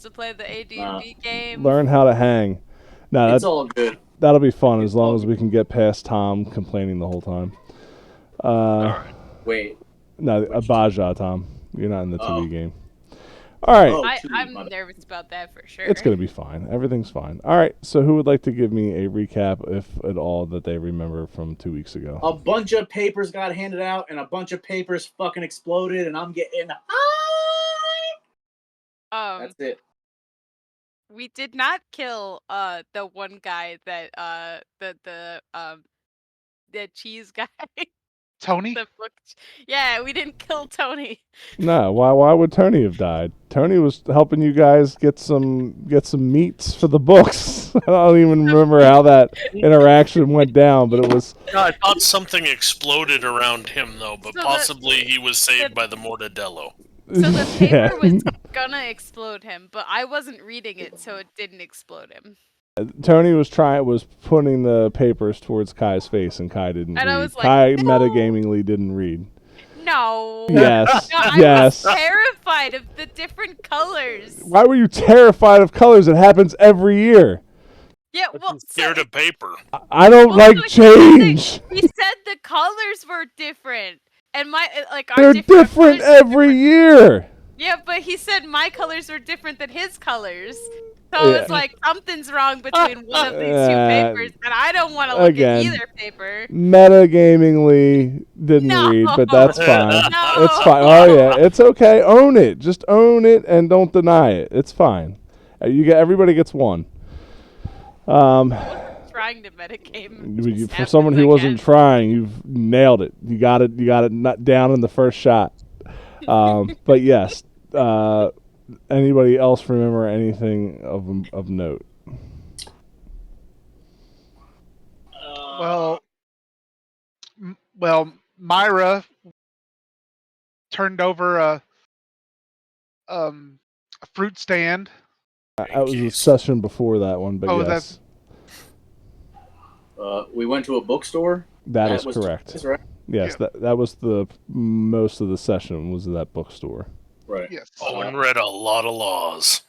to play the AD&D game. Learn how to hang. No, It's all good. That'll be fun as long as we can get past Tom complaining the whole time. All right. Wait. No, Abaja, Tom. You're not in the 2E game. All right. Oh, I'm nervous about that for sure. It's going to be fine. Everything's fine. All right. So who would like to give me a recap, if at all, that they remember from 2 weeks ago? A bunch of papers got handed out, and a bunch of papers fucking exploded, and I'm getting high. That's it. We did not kill the one guy that the cheese guy. Tony? Yeah, we didn't kill Tony. No, why would Tony have died? Tony was helping you guys get some meats for the books. I don't even remember how that interaction went down, but it was... No, I thought something exploded around him, though, but possibly he was saved by the Mortadello. So the paper was gonna explode him, but I wasn't reading it, so it didn't explode him. Tony was putting the papers towards Kai's face, and Kai didn't read. I was like, Kai no. metagamingly didn't read. No. Yes. No, I yes. was terrified of the different colors. Why were you terrified of colors? It happens every year. Yeah, well, scared of paper. I don't like change. He said the colors were different, and they're different every year. Yeah, but he said my colors were different than his colors. So it's like something's wrong between one of these two papers, and I don't want to look at either paper. Metagamingly didn't read, but that's fine. No. It's fine. Oh yeah, it's okay. Own it. Just own it and don't deny it. It's fine. Everybody gets one. Trying to metagame. For someone who wasn't trying, you've nailed it. You got it. You got it down in the first shot. But yes. Anybody else remember anything of note? Well, Myra turned over a fruit stand. That was a session before that one, but yes. We went to a bookstore. That is correct. That's right. Yes, yeah. that was the most of the session was in that bookstore. Right. Yes. Owen read a lot of laws.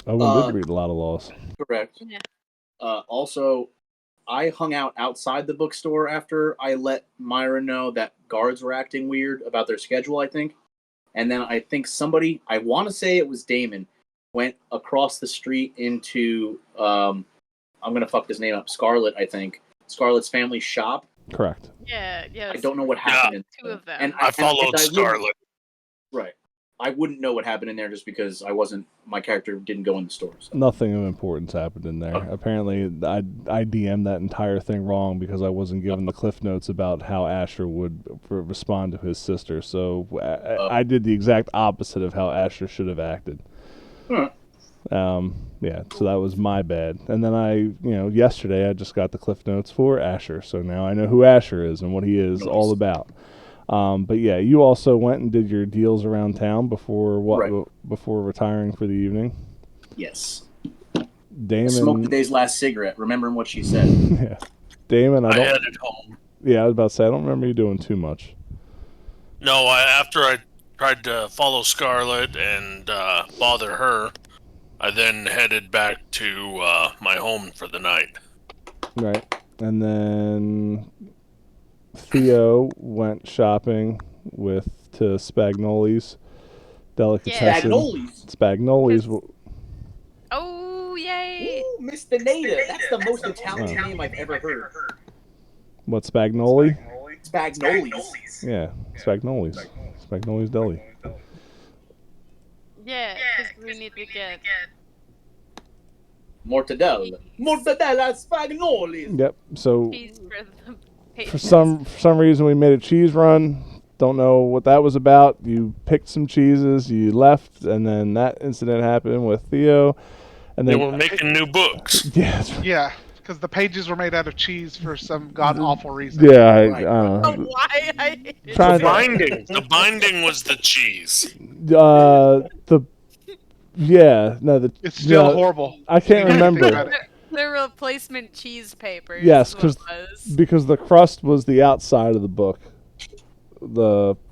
Owen did read a lot of laws. Correct. Yeah. Also, I hung out outside the bookstore after I let Myra know that guards were acting weird about their schedule, I think. And then I think somebody, I want to say it was Damon, went across the street into, I'm going to fuck this name up, Scarlet, I think. Scarlet's family shop. Correct. Yeah. I don't know what happened in two of them. And I followed Scarlet. Right. I wouldn't know what happened in there just because my character didn't go in the store. So. Nothing of importance happened in there. Okay. Apparently, I DM'd that entire thing wrong because I wasn't given the cliff notes about how Asher would respond to his sister. So I did the exact opposite of how Asher should have acted. Huh. Yeah, so that was my bad. And then yesterday I just got the cliff notes for Asher. So now I know who Asher is and what he is all about. But yeah, you also went and did your deals around town before retiring for the evening. Yes. Damon smoked the day's last cigarette, remembering what she said. Yeah. Damon, I headed home. Yeah, I was about to say I don't remember you doing too much. No, after I tried to follow Scarlet and bother her, I then headed back to my home for the night. Right. And then Theo went shopping to Spagnoli's Delicatessen. Spagnoli's. Oh, yay! Ooh, Mr. Nader. That's the most Italian name I've ever heard. What, Spagnoli? Spagnoli's. Yeah, Spagnoli's. Spagnoli's Deli. Yeah, because we need to get... Mortadella Spagnoli's. Yep, so... cheese for the For some reason, we made a cheese run. Don't know what that was about. You picked some cheeses, you left, and then that incident happened with Theo. And then they were making new books. Yeah, yeah, because the pages were made out of cheese for some god awful reason. Yeah, I don't know. Why? The binding was the cheese. It's still horrible. I can't remember. The replacement cheese papers. Yes, because the crust was the outside of the book.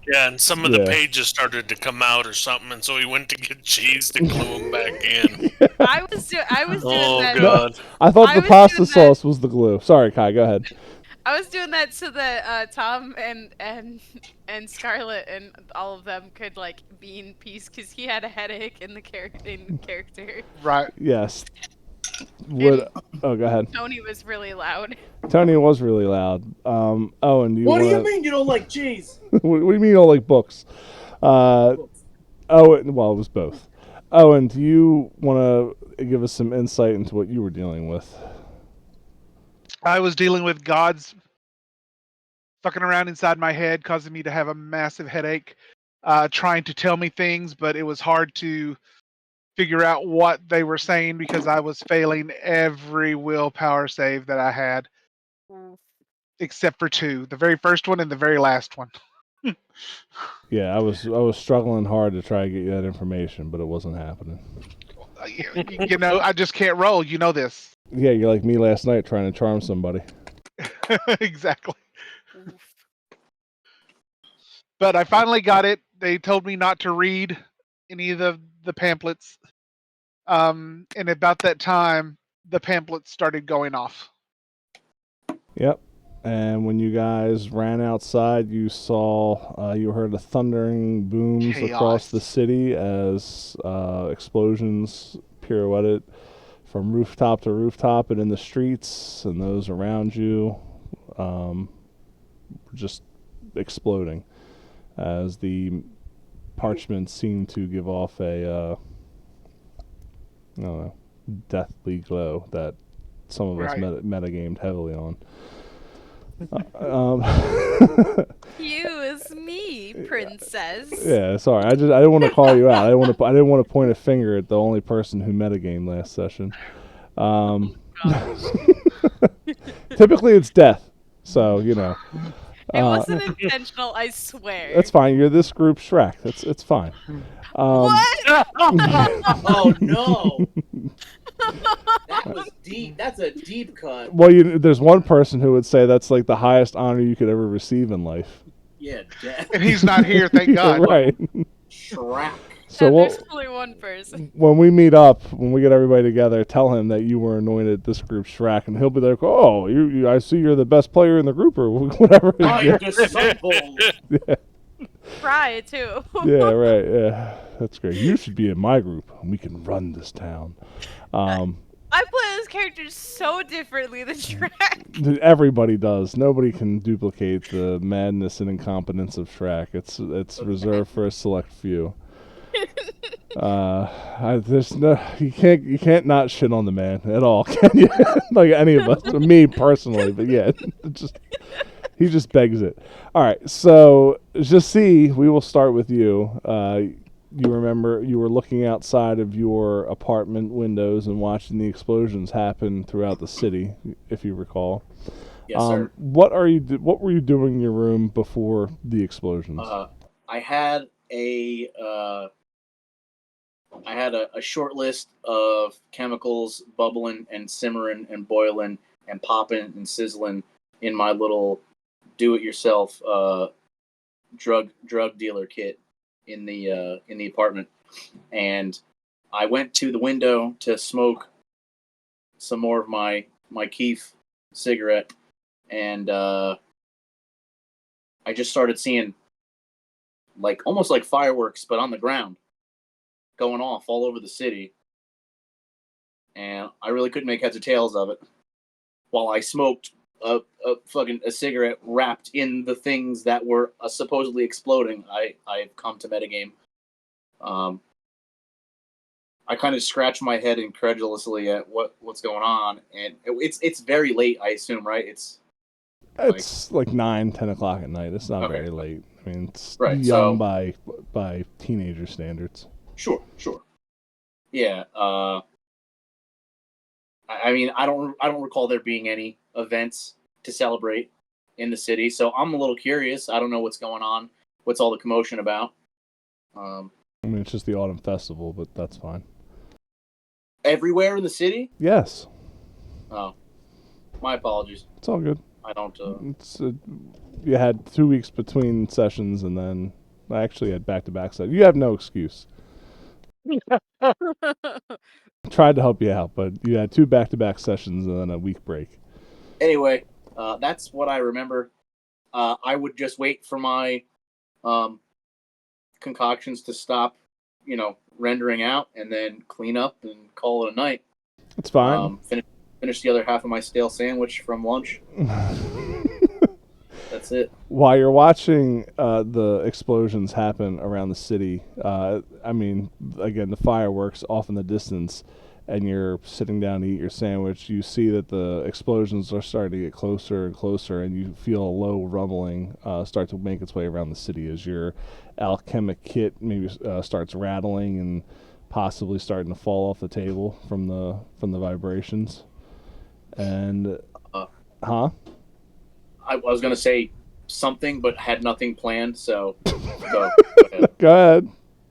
Yeah, and some of the pages started to come out or something, and so he went to get cheese to glue them back in. I was doing that. God. No, I thought the pasta sauce was the glue. Sorry, Kai, go ahead. I was doing that so that Tom and Scarlett and all of them could like be in peace because he had a headache in character. Right. Yes. Go ahead. Tony was really loud. Tony was really loud. Owen, do you What do wanna... you mean you don't like cheese? what do you mean you don't like books? Owen, well, it was both. Owen, do you want to give us some insight into what you were dealing with? I was dealing with gods fucking around inside my head, causing me to have a massive headache, trying to tell me things, but it was hard to figure out what they were saying because I was failing every willpower save that I had, except for 2. The very first one and the very last one. Yeah, I was struggling hard to try to get you that information, but it wasn't happening. You know, I just can't roll. You know this. Yeah, you're like me last night trying to charm somebody. Exactly. But I finally got it. They told me not to read any of the pamphlets. And about that time, the pamphlets started going off. Yep. And when you guys ran outside, you saw, you heard the thundering booms across the city as explosions pirouetted from rooftop to rooftop and in the streets, and those around you just exploding as the parchment seemed to give off a, I don't know, deathly glow that some of us metagamed heavily on. Excuse me, princess. Yeah, sorry. I didn't want to call you out. I didn't want to point a finger at the only person who metagamed last session. Typically, it's death. So you know. It wasn't intentional, I swear. That's fine. You're this group Shrek. It's fine. What? Oh no! That was deep. That's a deep cut. Well, there's one person who would say that's like the highest honor you could ever receive in life. Yeah, death. And he's not here, thank God. Right. Shrek. So there's only one person. When we meet up, when we get everybody together, tell him that you were anointed this group Shrek, and he'll be like, "Oh, I see you're the best player in the group, or whatever." I'm disciple. Yeah. Try too. Yeah, right. Yeah, that's great. You should be in my group, and we can run this town. I play this character so differently than Shrek. Everybody does. Nobody can duplicate the madness and incompetence of Shrek. It's reserved for a select few. There's no, you can't not shit on the man at all, can you? Like any of us, me personally, but yeah, he just begs it. All right, so Jassi, we will start with you. You remember you were looking outside of your apartment windows and watching the explosions happen throughout the city, if you recall. Yes, sir. What were you doing in your room before the explosions? I had a short list of chemicals bubbling and simmering and boiling and popping and sizzling in my little do-it-yourself drug dealer kit in the apartment, and I went to the window to smoke some more of my Keef cigarette, and I just started seeing almost like fireworks, but on the ground, going off all over the city, and I really couldn't make heads or tails of it. While I smoked a cigarette wrapped in the things that were supposedly exploding, I've come to metagame. I kind of scratched my head incredulously at what's going on, and it's very late, I assume, right? It's like 9-10 o'clock at night. It's not very late. I mean, it's young by teenager standards. Sure. Yeah. I mean, I don't recall there being any events to celebrate in the city, so I'm a little curious. I don't know what's going on. What's all the commotion about? I mean, it's just the autumn festival, but that's fine. Everywhere in the city? Yes. Oh, my apologies. It's all good. I don't. You had 2 weeks between sessions, and then I actually had back-to-back sessions. You have no excuse. Tried to help you out, but you had 2 back-to-back sessions and then a week break. Anyway, that's what I remember. I would just wait for my concoctions to stop, rendering out, and then clean up and call it a night. It's fine. Finish the other half of my stale sandwich from lunch. That's it. While you're watching the explosions happen around the city, again, the fireworks off in the distance, and you're sitting down to eat your sandwich, you see that the explosions are starting to get closer and closer, and you feel a low rumbling start to make its way around the city as your alchemic kit maybe starts rattling and possibly starting to fall off the table from the vibrations. And I was gonna say something, but had nothing planned. So go ahead. Go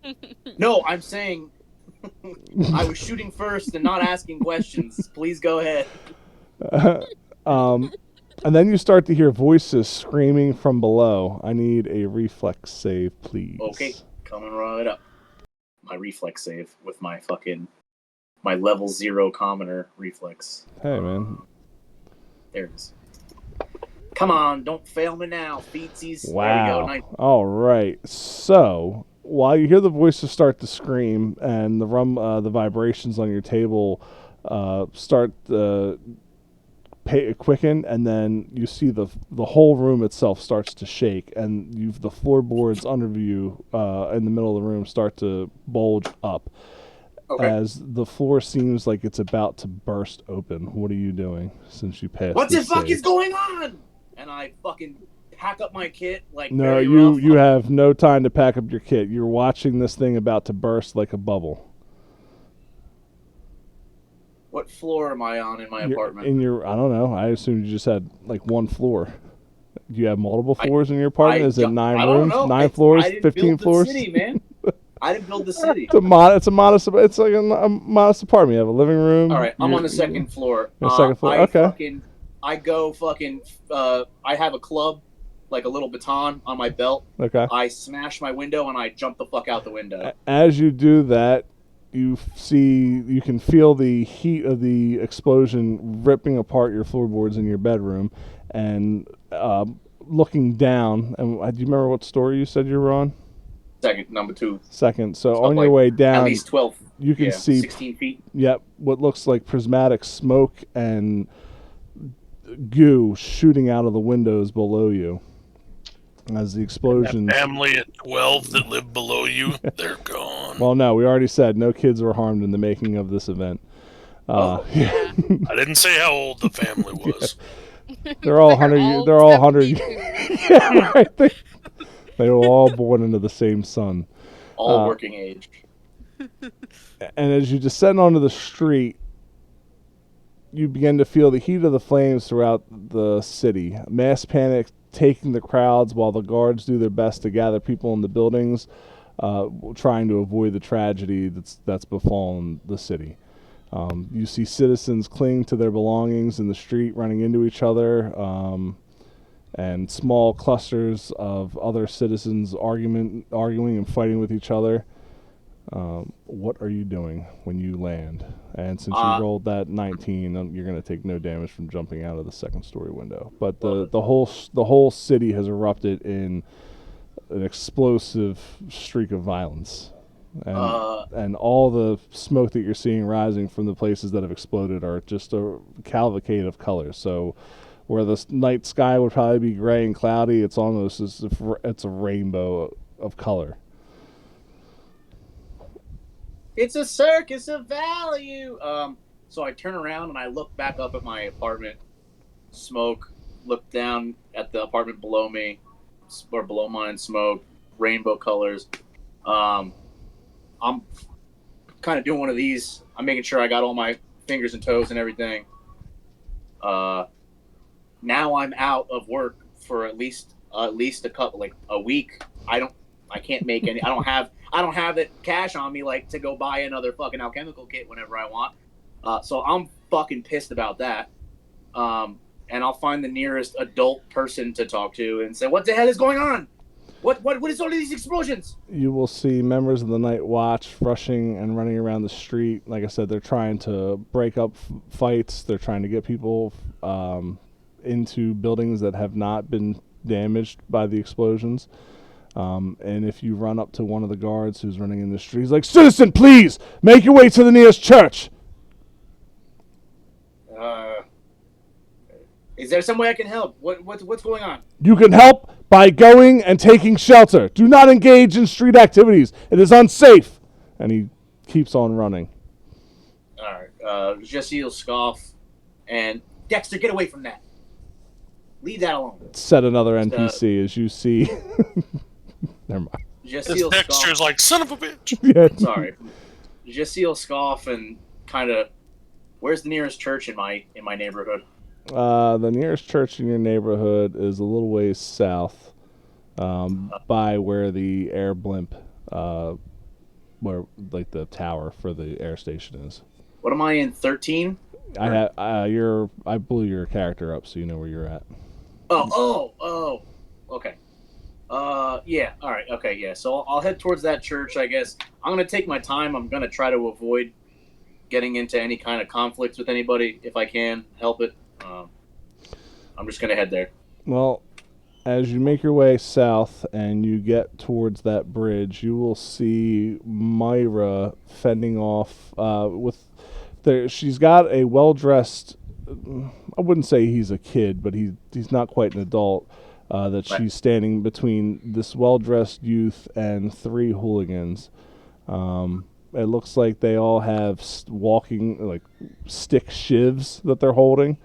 ahead. No, I'm saying I was shooting first and not asking questions. Please go ahead. And then you start to hear voices screaming from below. I need a reflex save, please. Okay, coming right up. My reflex save with my level 0 commoner reflex. Hey, man. There it is. Come on, don't fail me now, feetsies. Wow. There we go. All right. So while you hear the voices start to scream and the vibrations on your table start to quicken, and then you see the whole room itself starts to shake, and the floorboards under you in the middle of the room start to bulge up. Okay. As the floor seems like it's about to burst open. What are you doing since you passed? What the fuck save? is going on? And I fucking pack up my kit like No, very you rough. have no time to pack up your kit. You're watching this thing about to burst like a bubble. What floor am I on in my apartment? I don't know. I assumed you just had like one floor. Do you have multiple floors in your apartment? Is it 9 rooms? 9 floors? 15 floors? I didn't build the city, man. I didn't build the city. It's like a modest apartment. You have a living room. All right, I'm on the second floor. Second floor. Okay. I have a club, like a little baton on my belt. Okay. I smash my window and I jump the fuck out the window. As you do that, you can feel the heat of the explosion ripping apart your floorboards in your bedroom, and looking down. And do you remember what story you said you were on? Second, number 2. Second. So on your way down, at least 12. you can see 16 feet. Yep, what looks like prismatic smoke and goo shooting out of the windows below you as the explosion. Family at 12 that live below you, they're gone. Well, no, we already said no kids were harmed in the making of this event. Yeah. I didn't say how old the family was. They're all 100. They're all 100. 72. Yeah, right. They were all born into the same sun. All working age. And as you descend onto the street, you begin to feel the heat of the flames throughout the city. Mass panic taking the crowds while the guards do their best to gather people in the buildings, trying to avoid the tragedy that's befallen the city. You see citizens cling to their belongings in the street, running into each other, and small clusters of other citizens arguing and fighting with each other. What are you doing when you land? And since you rolled that 19, you're going to take no damage from jumping out of the second story window. But the whole city has erupted in an explosive streak of violence. And all the smoke that you're seeing rising from the places that have exploded are just a cavalcade of colors. So where the night sky would probably be gray and cloudy, it's almost as if it's a rainbow of color. It's a circus of value. So I turn around and I look back up at my apartment, smoke, look down at the apartment below me, or below mine, smoke, rainbow colors. I'm kind of doing one of these. I'm making sure I got all my fingers and toes and everything. Now I'm out of work for at least a couple, like a week. I can't make any. I don't have that cash on me like to go buy another fucking alchemical kit whenever I want. So I'm fucking pissed about that. and I'll find the nearest adult person to talk to and say, "What the hell is going on? What is all of these explosions?" You will see members of the Night Watch rushing and running around the street. Like I said, they're trying to break up fights. They're trying to get people into buildings that have not been damaged by the explosions. And if you run up to one of the guards who's running in the street, he's like, "Citizen, please, make your way to the nearest church." Is there some way I can help? What's going on? You can help by going and taking shelter. Do not engage in street activities. It is unsafe. And he keeps on running. All right. Jesse will scoff, and Dexter, get away from that. Leave that alone. Said another NPC as you see. Never mind. Jesse will Dexter's scoff. like, son of a bitch. Yeah. Sorry. Jesse will scoff and kind of. Where's the nearest church in my neighborhood? The nearest church in your neighborhood is a little ways south, by where the air blimp, where like the tower for the air station is. What am I in? 13? I blew your character up so you know where you're at. Oh. Okay. Yeah. All right. Okay. Yeah. So I'll head towards that church. I guess I'm gonna take my time. I'm gonna try to avoid getting into any kind of conflicts with anybody if I can help it. I'm just gonna head there. Well, as you make your way south and you get towards that bridge, you will see Myra fending off she's got a well-dressed, I wouldn't say he's a kid, but he's not quite an adult, that she's standing between this well-dressed youth and 3 hooligans. It looks like they all have walking, like, stick shivs that they're holding,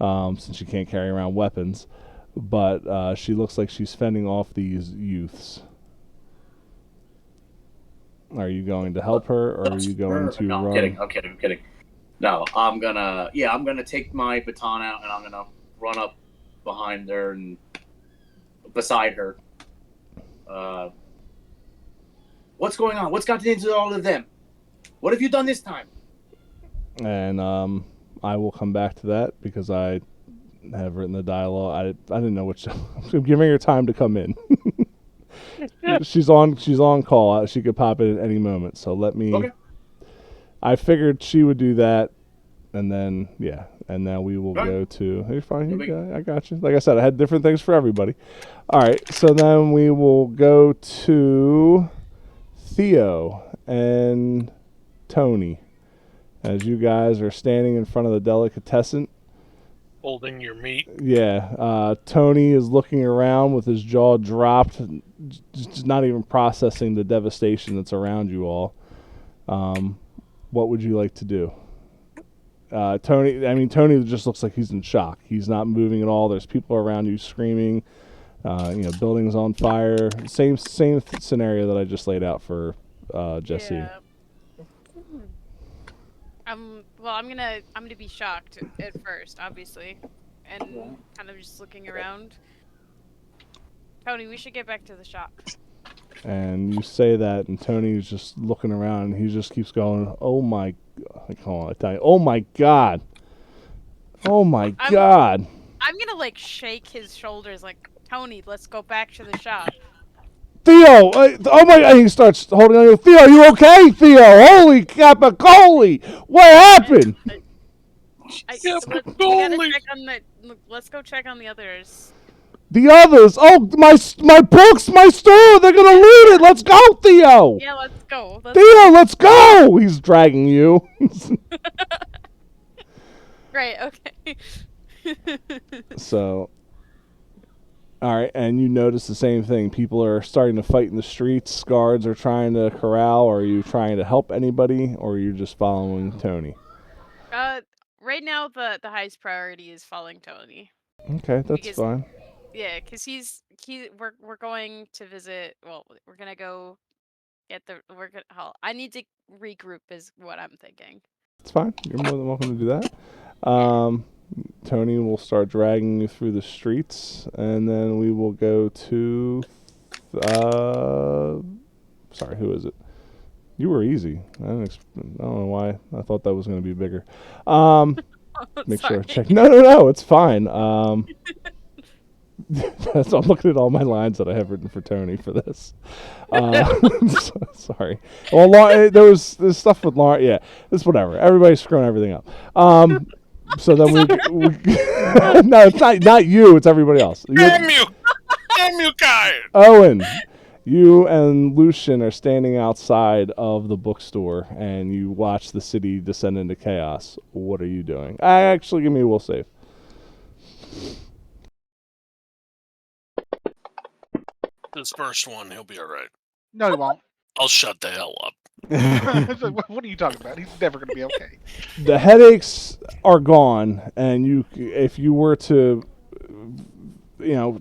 since you can't carry around weapons. But she looks like she's fending off these youths. Are you going to help her, or are you going to run? I'm kidding. No, I'm gonna take my baton out and I'm gonna run up behind her and beside her. What's going on? What's gotten into all of them? What have you done this time? And I will come back to that because I have written the dialogue. I didn't know which. I'm giving her time to come in. She's on call. She could pop in at any moment. So let me. Okay. I figured she would do that, and then and now we will go to. Hey, fine, I got you. Like I said, I had different things for everybody. All right, so then we will go to Theo and Tony, as you guys are standing in front of the delicatessen. Holding your meat. Yeah, Tony is looking around with his jaw dropped, just not even processing the devastation that's around you all. What would you like to do? Tony just looks like he's in shock. He's not moving at all. There's people around you screaming. Buildings on fire. Same scenario that I just laid out for Jesse. Yeah. Well, I'm gonna be shocked at first, obviously, and kind of just looking around. Tony, we should get back to the shop. And you say that, and Tony's just looking around, and he just keeps going, "Oh my, oh my God, oh my God." I'm gonna shake his shoulders, like, Tony, let's go back to the shop. Theo, oh my! And he starts holding on. Theo, you okay? Theo, holy capicoli! What happened? Let's go check on the others. The others? Oh, my books, my store! They're gonna loot it! Let's go, Theo! Yeah, let's go. Theo, let's go! He's dragging you. Great, okay. So, alright, and you notice the same thing. People are starting to fight in the streets. Guards are trying to corral. Are you trying to help anybody, or are you just following Tony? Right now, the highest priority is following Tony. Okay, that's fine. Yeah, because we're going to visit. Well, we're gonna go get I need to regroup, is what I'm thinking. It's fine. You're more than welcome to do that. Tony will start dragging you through the streets, and then we will go to. Sorry, who is it? You were easy. I don't know why. I thought that was going to be bigger. Make sure I Sorry. check. No, it's fine. So I'm looking at all my lines that I have written for Tony for this. Sorry. Well, there's stuff with Lauren. Yeah, it's whatever. Everybody's screwing everything up. So then we no, it's not you. It's everybody else. Damn you guys! Owen, you and Lucian are standing outside of the bookstore, and you watch the city descend into chaos. What are you doing? Actually, give me a will save. This first one, he'll be all right. No, he won't. I'll shut the hell up. What are you talking about? He's never going to be okay. The headaches are gone, and if you were to,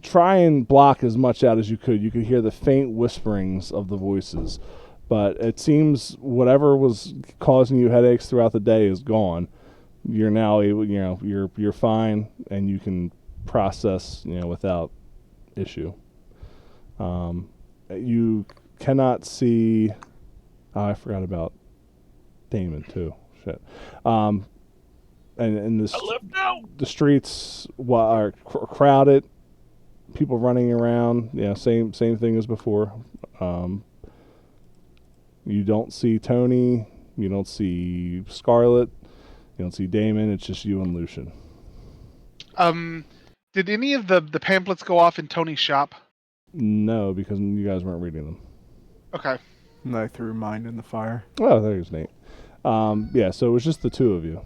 try and block as much out as you could hear the faint whisperings of the voices. But it seems whatever was causing you headaches throughout the day is gone. You're now able, you're fine, and you can process, without issue. You cannot see. Oh, I forgot about Damon too. Shit. And the streets are crowded. People running around. Same thing as before. You don't see Tony. You don't see Scarlet. You don't see Damon. It's just you and Lucian. Did any of the pamphlets go off in Tony's shop? No, because you guys weren't reading them. Okay. And I threw mine in the fire. Oh, there's Nate. Yeah, so it was just the two of you.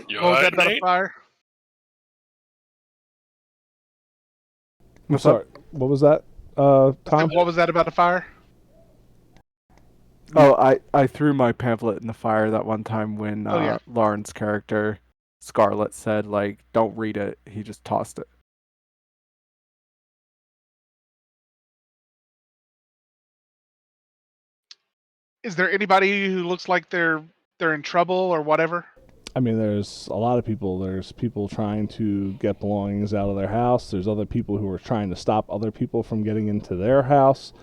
You What was alright, that about a Nate? fire? I'm sorry. What was that, Tom? What was that about a fire? Oh, I threw my pamphlet in the fire that one time when yeah. Lauren's character, Scarlet, said, don't read it. He just tossed it. Is there anybody who looks like they're in trouble or whatever? I mean, there's a lot of people. There's people trying to get belongings out of their house. There's other people who are trying to stop other people from getting into their house.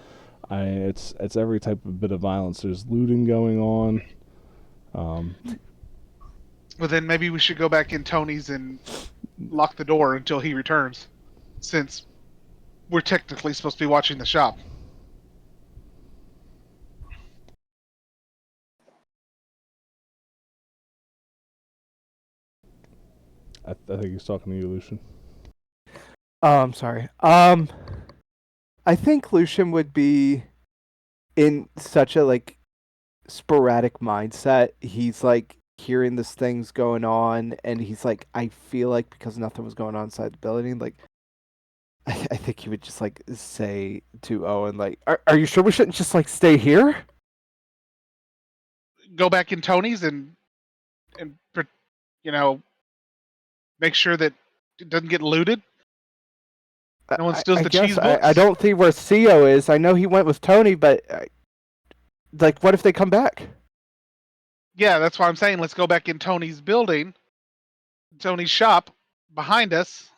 It's every type of bit of violence. There's looting going on. Well, then maybe we should go back in Tony's and lock the door until he returns, since we're technically supposed to be watching the shop. I think he's talking to you, Lucian. Oh, I'm sorry. I think Lucian would be in such a sporadic mindset. He's hearing these things going on, and he's I feel like because nothing was going on inside the building, I think he would just say to Owen, are you sure we shouldn't just stay here? Go back in Tony's and make sure that it doesn't get looted. No one steals the cheese books? I don't think where Theo is. I know he went with Tony, but what if they come back? Yeah, that's why I'm saying let's go back in Tony's building, Tony's shop, behind us,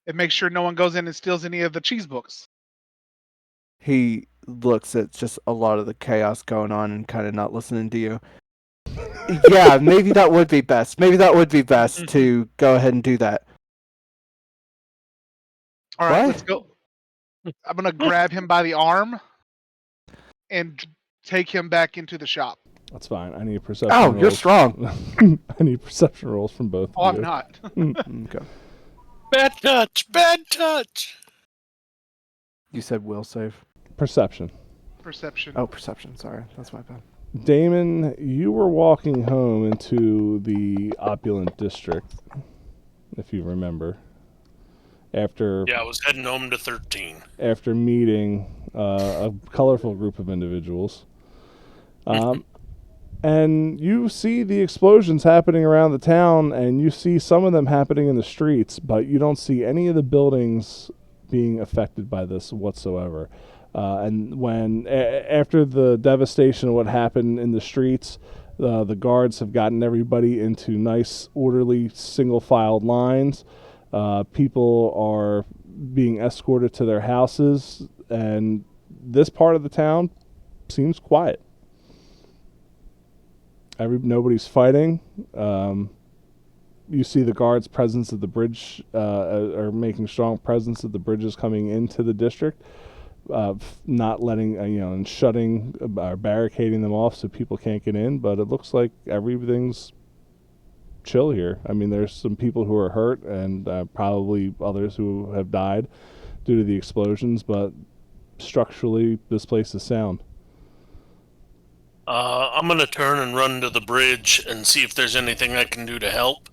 and make sure no one goes in and steals any of the cheese books. He looks at just a lot of the chaos going on and kind of not listening to you. Yeah, maybe that would be best. Maybe that would be best to go ahead and do that. All right, What? let's go. I'm going to grab him by the arm and take him back into the shop. That's fine. I need perception Oh, rolls. you're strong. I need perception rolls from both Oh, of you. I'm not. Okay. Bad touch! Bad touch! You said will save. Perception. Perception. Oh, perception. Sorry, that's my bad. Damon, you were walking home into the opulent district, if you remember. After Yeah, I was heading home to 13. After meeting a colorful group of individuals. And you see the explosions happening around the town, and you see some of them happening in the streets, but you don't see any of the buildings being affected by this whatsoever. And when after the devastation of what happened in the streets, the guards have gotten everybody into nice, orderly, single-filed lines. People are being escorted to their houses, and this part of the town seems quiet. Nobody's fighting. You see the guards' presence at the bridge, are making strong presence at the bridges coming into the district, not letting, and shutting or barricading them off so people can't get in. But it looks like everything's chill here. I mean, there's some people who are hurt and probably others who have died due to the explosions, but structurally, this place is sound. I'm going to turn and run to the bridge and see if there's anything I can do to help.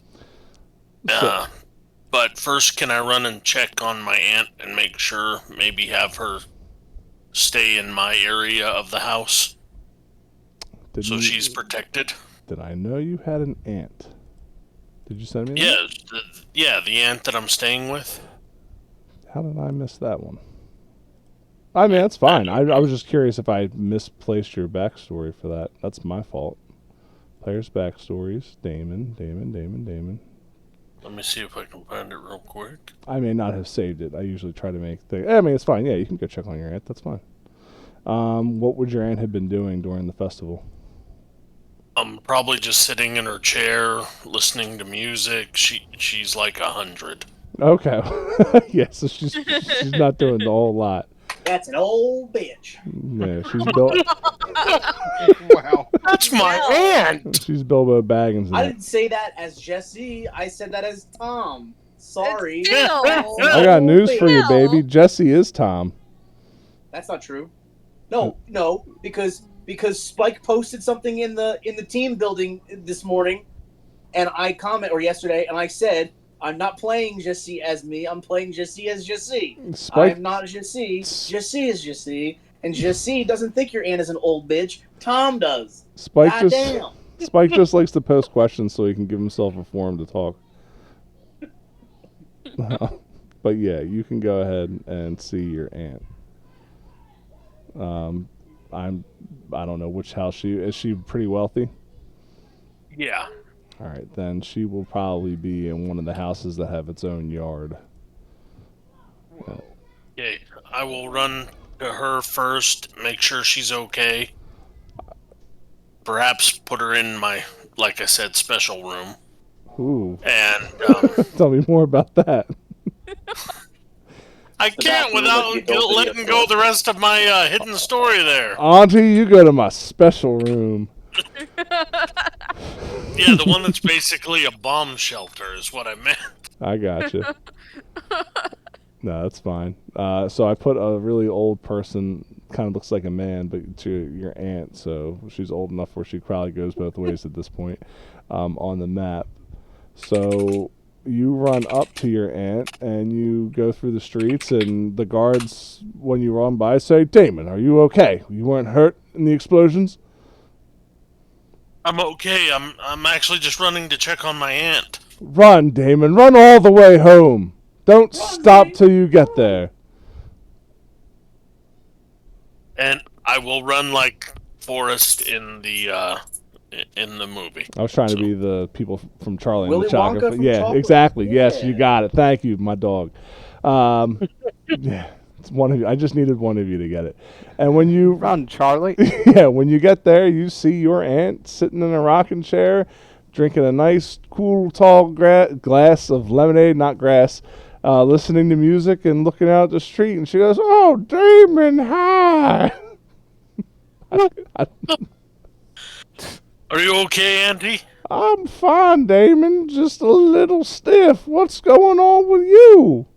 But first, can I run and check on my aunt and make sure, maybe have her stay in my area of the house so she's protected? Did I know you had an aunt? Did you send me that? Yeah, the aunt that I'm staying with. How did I miss that one? I mean, that's fine. I was just curious if I misplaced your backstory for that. That's my fault. Players' backstories. Damon. Let me see if I can find it real quick. I may not have saved it. I usually try to make things. I mean, it's fine. Yeah, you can go check on your aunt. That's fine. What would your aunt have been doing during the festival? Probably just sitting in her chair, listening to music. She's like 100. Okay. Yeah, so she's not doing a whole lot. That's an old bitch. Yeah, she's built. Wow. That's my aunt! She's Bilbo Baggins. I didn't say that as Jesse. I said that as Tom. Sorry. I got news for you, baby. Jesse is Tom. That's not true. No, because Spike posted something in the team building this morning, and I or yesterday, and I said, I'm not playing Jesse as me. I'm playing Jesse as Jesse. I'm not Jesse. Jesse is Jesse, and Jesse doesn't think your aunt is an old bitch. Tom does. Spike just likes to post questions so he can give himself a forum to talk. But yeah, you can go ahead and see your aunt. I don't know which house is she pretty wealthy? Yeah. All right, then she will probably be in one of the houses that have its own yard. Okay, I will run to her first, make sure she's okay. Perhaps put her in my, like I said, special room. Ooh. And tell me more about that. I can't without letting go the rest of my hidden story there. Auntie, you go to my special room. Yeah, the one that's basically a bomb shelter is what I meant. I gotcha. No, that's fine. So I put a really old person, kind of looks like a man, but to your aunt, so she's old enough where she probably goes both ways at this point, on the map. So you run up to your aunt and you go through the streets, and the guards, when you run by, say, Damon, are you okay? You weren't hurt in the explosions? I'm okay. I'm actually just running to check on my aunt. Run, Damon. Run all the way home. Don't stop till you get there. And I will run like Forrest in the movie. I was trying to be the people from Charlie Willy and the Chocolate. Wonka from Yeah, Chocolate? exactly. Yeah. Yes, you got it. Thank you, my dog. Yeah, it's one of you. I just needed one of you to get it. And when you Run, Charlie. yeah, when you get there, you see your aunt sitting in a rocking chair, drinking a nice, cool, tall glass of lemonade, not grass, listening to music and looking out the street. And she goes, "Oh, Damon, hi." Are you okay, Auntie? I'm fine, Damon. Just a little stiff. What's going on with you?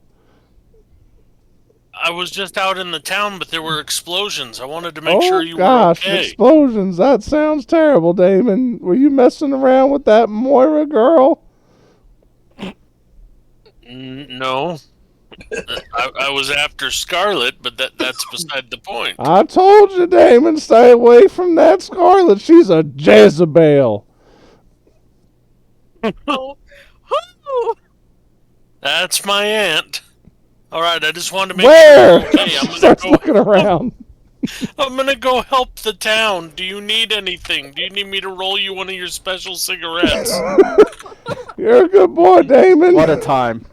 I was just out in the town, but there were explosions. I wanted to make sure you were okay. Explosions. That sounds terrible, Damon. Were you messing around with that Moira girl? No. I was after Scarlet, but that's beside the point. I told you, Damon, stay away from that Scarlet. She's a Jezebel. Oh. That's my aunt. All right, I just wanted to make Where? sure. Okay, I'm Starts looking around. I'm gonna go help the town. Do you need anything? Do you need me to roll you one of your special cigarettes? You're a good boy, Damon. What a time.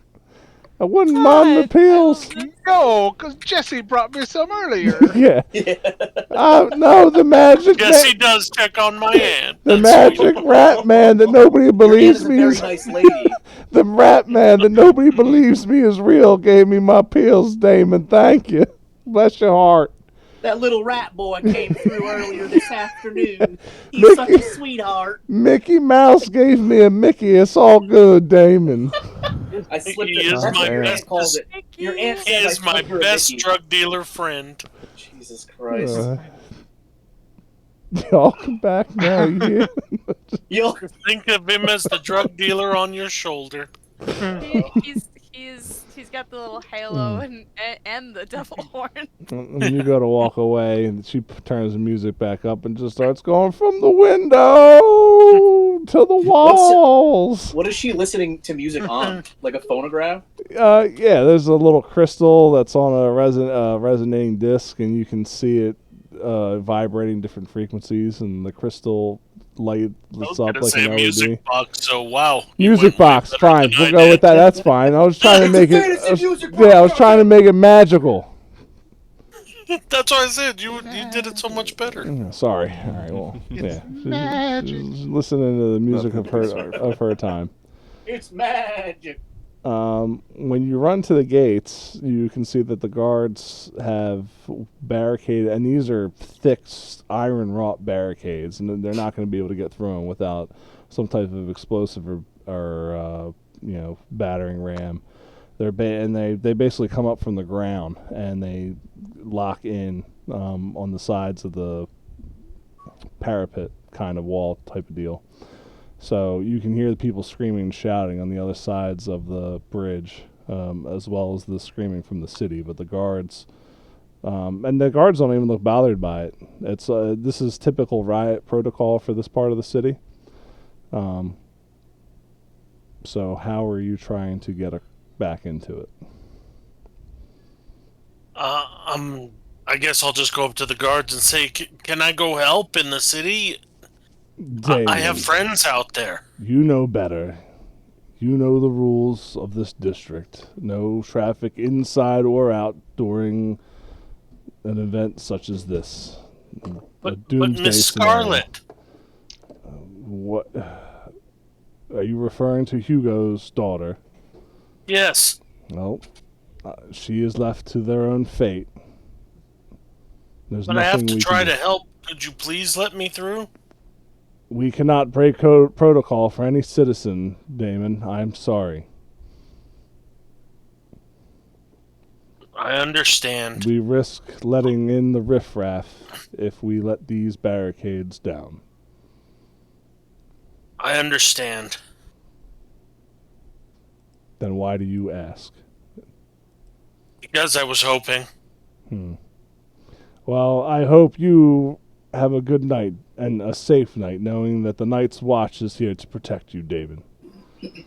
I wouldn't mind the pills. No, because Jesse brought me some earlier. Yeah. No, the magic Jesse does check on my aunt. The That's magic sweet. rat man that nobody believes Your me aunt is is a very nice lady. the rat man that nobody believes me is real gave me my pills, Damon. Thank you. Bless your heart. That little rat boy came through earlier this afternoon. He's such a sweetheart. Mickey Mouse gave me a Mickey. It's all good, Damon. I slipped He it. is That's my what your best. aunt calls it. Your aunt He says I is my slipped her a best Mickey. drug dealer friend. Jesus Christ. Y'all come back now, you hear? You'll Think of him as the drug dealer on your shoulder. He's got the little halo and the devil horn. When you go to walk away, and she turns the music back up and just starts going from the window to the walls. What is she listening to music on? Like a phonograph? Yeah, there's a little crystal that's on a resonating disc, and you can see it vibrating different frequencies, and the crystal lights up like an LED. Music box, so wow. Music box, fine. We'll go with that. That's fine. I was trying to make it. I was trying to make it magical. That's why I said you did it so much better. Sorry. All right. Well, yeah. She's listening to the music of her time. It's magic. When you run to the gates, you can see that the guards have barricaded, and these are thick iron wrought barricades, and they're not going to be able to get through them without some type of explosive or battering ram. They basically come up from the ground and they lock in on the sides of the parapet kind of wall type of deal. So you can hear the people screaming and shouting on the other sides of the bridge, as well as the screaming from the city. But the guards, and the guards don't even look bothered by it. This is typical riot protocol for this part of the city. So how are you trying to get back into it? I guess I'll just go up to the guards and say, "Can I go help in the city? Damon, I have friends out there." You know better. You know the rules of this district. No traffic inside or out during an event such as this. But Miss Scarlet. What? Are you referring to Hugo's daughter? Yes. Well, she is left to their own fate. But I have to try to help. Could you please let me through? We cannot break protocol for any citizen, Damon. I'm sorry. I understand. We risk letting in the riffraff if we let these barricades down. I understand. Then why do you ask? Because I was hoping. Well, I hope you have a good night and a safe night, knowing that the Night's Watch is here to protect you, David. I'm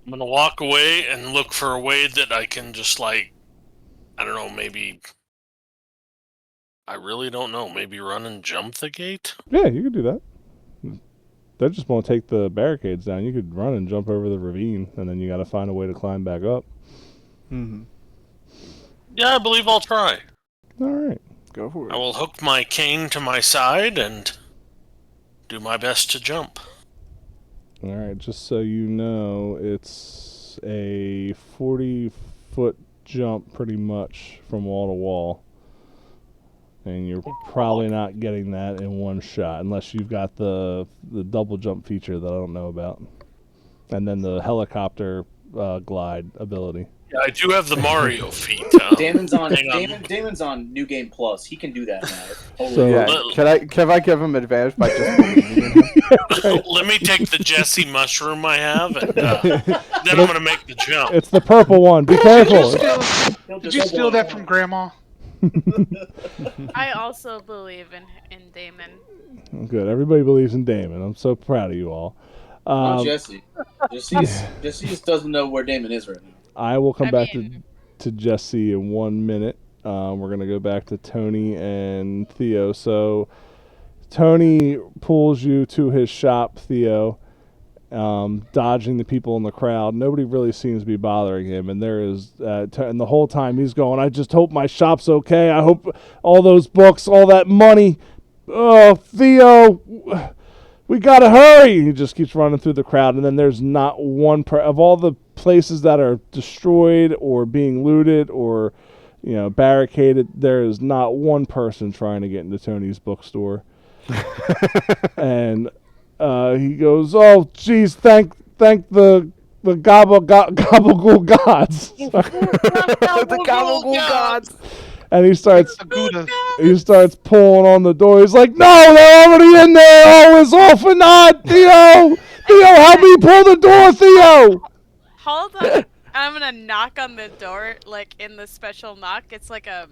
going to walk away and look for a way that I can just, I don't know, maybe... I really don't know. Maybe run and jump the gate? Yeah, you could do that. They just want to take the barricades down. You could run and jump over the ravine, and then you got to find a way to climb back up. Mm-hmm. Yeah, I believe I'll try. All right. Go for it. I will hook my cane to my side and do my best to jump. All right, just so you know, it's a 40-foot jump pretty much from wall to wall. And you're probably not getting that in one shot unless you've got the double jump feature that I don't know about. And then the helicopter glide ability. Yeah, I do have the Mario feat. Damon's on New Game Plus. He can do that now. So, Yeah, can I give him advantage by just believing in him? Let me take the Jesse mushroom I have, and then I'm going to make the jump. It's the purple one. Be careful. Did you steal that from Grandma? I also believe in Damon. Good. Everybody believes in Damon. I'm so proud of you all. Jesse. Jesse just doesn't know where Damon is right now. I will come back to Jesse in 1 minute. We're going to go back to Tony and Theo. So Tony pulls you to his shop, Theo, dodging the people in the crowd. Nobody really seems to be bothering him, and there is, and the whole time he's going, I just hope my shop's okay. I hope all those books, all that money. Oh, Theo, we gotta hurry. He just keeps running through the crowd, and then there's not one of all the places that are destroyed or being looted or, barricaded. There is not one person trying to get into Tony's bookstore. And he goes, "Oh, geez, thank the gabagool gods." The gabagool gods. And he starts Agudas. pulling on the door. He's like, "No, they're already in there. Oh, it's all for naught, Theo. Theo, help me pull the door, Theo." Hold on. I'm gonna knock on the door, like in the special knock. It's like a,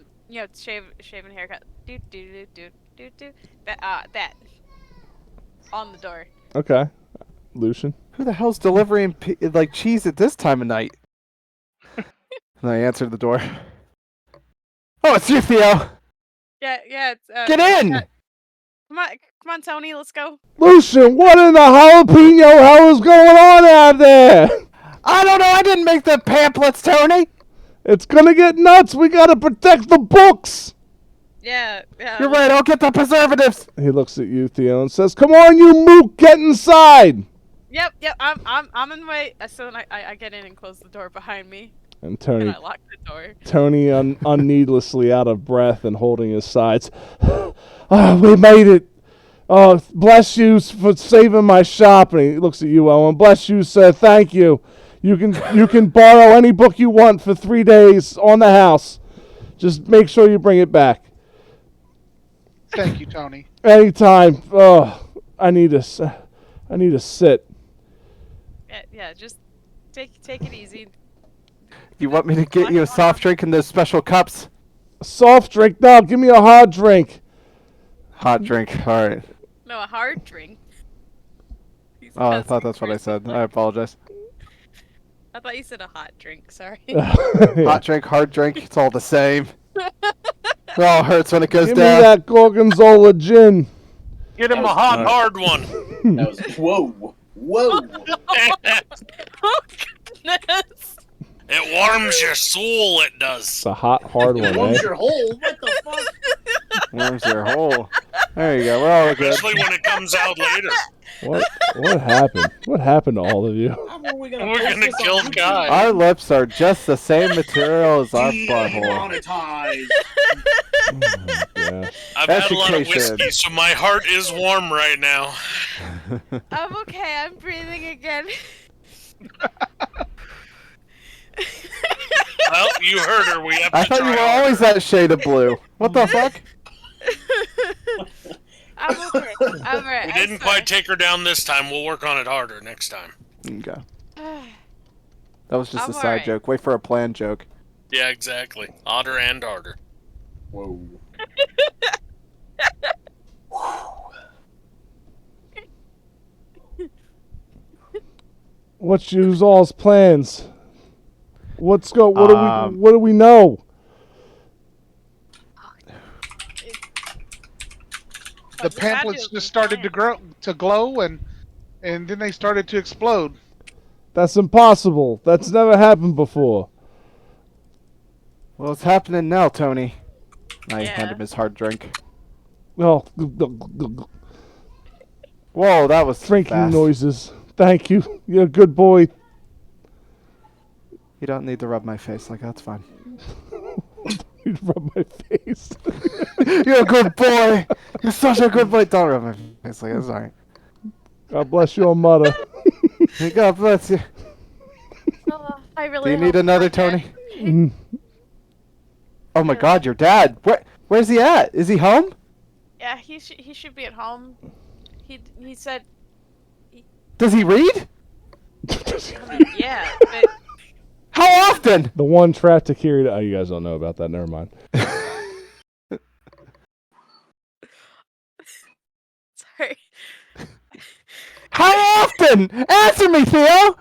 shaven haircut. Do do do do do do. That. On the door. Okay, Lucian. Who the hell's delivering cheese at this time of night? And I answered the door. Oh, it's you, Theo. Yeah. It's, Get in. Come on, Tony. Let's go. Lucian, what in the jalapeno hell is going on out there? I don't know. I didn't make the pamphlets, Tony. It's gonna get nuts. We gotta protect the books. Yeah. You're right. I'll get the preservatives. He looks at you, Theo, and says, "Come on, you mook, get inside." Yep. I'm in the way. So then I get in and close the door behind me. And Tony, And I lock the door. Tony, unneedlessly out of breath and holding his sides. "Oh, we made it. Oh, bless you for saving my shop." And he looks at you, Owen. "Bless you, sir. Thank you. You can borrow any book you want for 3 days on the house. Just make sure you bring it back." Thank you, Tony. Anytime. Oh, I need to sit. Yeah. Just take it easy. You want me to get you a soft drink in those special cups? A soft drink? No, give me a hard drink. Hot drink. All right. No, a hard drink. Oh, I thought that's what I said. I apologize. I thought you said a hot drink. Sorry. Hot drink, hard drink. It's all the same. It all hurts when it goes Give down. me that Gorgonzola gin. Get him a hot, hard one. That was whoa. Oh goodness. It warms your soul, it does. It's a hot, hard one, Warms eh? your hole. What the fuck? Warms your hole. There you go. We're all good. Especially when it comes out later. What happened? What happened to all of you? How are we We're post gonna this on kill YouTube? Guy. Our lips are just the same material as our butthole. Demonetized. Yeah. I've had a lot of Education. whiskey, so my heart is warm right now. I'm okay. I'm breathing again. Well, you heard her. We have to I thought you try were harder. always that shade of blue. What the fuck? I'm okay. I'm alright. We didn't quite take her down this time. We'll work on it harder next time. Okay. That was just I'm a side alright. joke. Wait for a planned joke. Yeah, exactly. Odder and harder. Whoa. What's you all's plans? What do we know? The pamphlets just started to glow, and then they started to explode. That's impossible. That's never happened before. Well, it's happening now, Tony. I Yeah. hand him his hard drink. Oh, Whoa, that was drinking fast. noises. Thank you. You're a good boy. You don't need to rub my face. Like, that's fine. You rub my face. You're a good boy. You're such a good boy. Don't rub my face. Like, that's alright. God bless your mother. God bless you. I really. Do you need hope another, not. Tony? Oh my God, your dad. Where's he at? Is he home? Yeah, he should be at home. He said. Does he read? I mean, yeah, but How often? The one trapped to carry. Oh, you guys don't know about that. Never mind. sorry. How often? Answer me, Theo.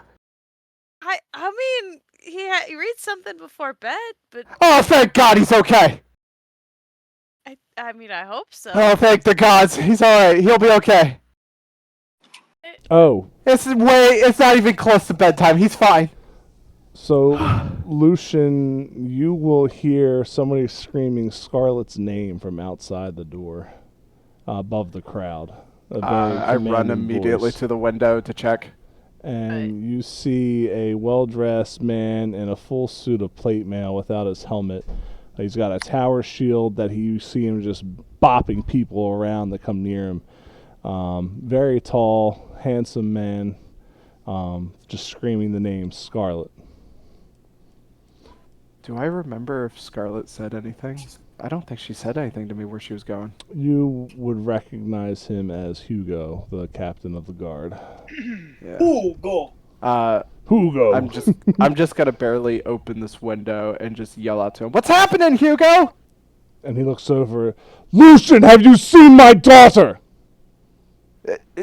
I mean, he reads something before bed, but Oh, thank God he's okay. I mean, I hope so. Oh, thank the gods. He's alright. He'll be okay. Oh, It's not even close to bedtime. He's fine. so Lucian, you will hear somebody screaming Scarlet's name from outside the door, above the crowd. A very I run commanding immediately voice. to the window to check. And you see a well-dressed man in a full suit of plate mail without his helmet. He's got a tower shield that you see him just bopping people around that come near him. Very tall, handsome man, just screaming the name Scarlet. Do I remember if Scarlet said anything? I don't think she said anything to me where she was going. You would recognize him as Hugo, the captain of the guard. Yeah. Ooh, go. Hugo! I'm just gonna barely open this window and just yell out to him, "What's happening, Hugo?" And he looks over. Lucian, have you seen my daughter?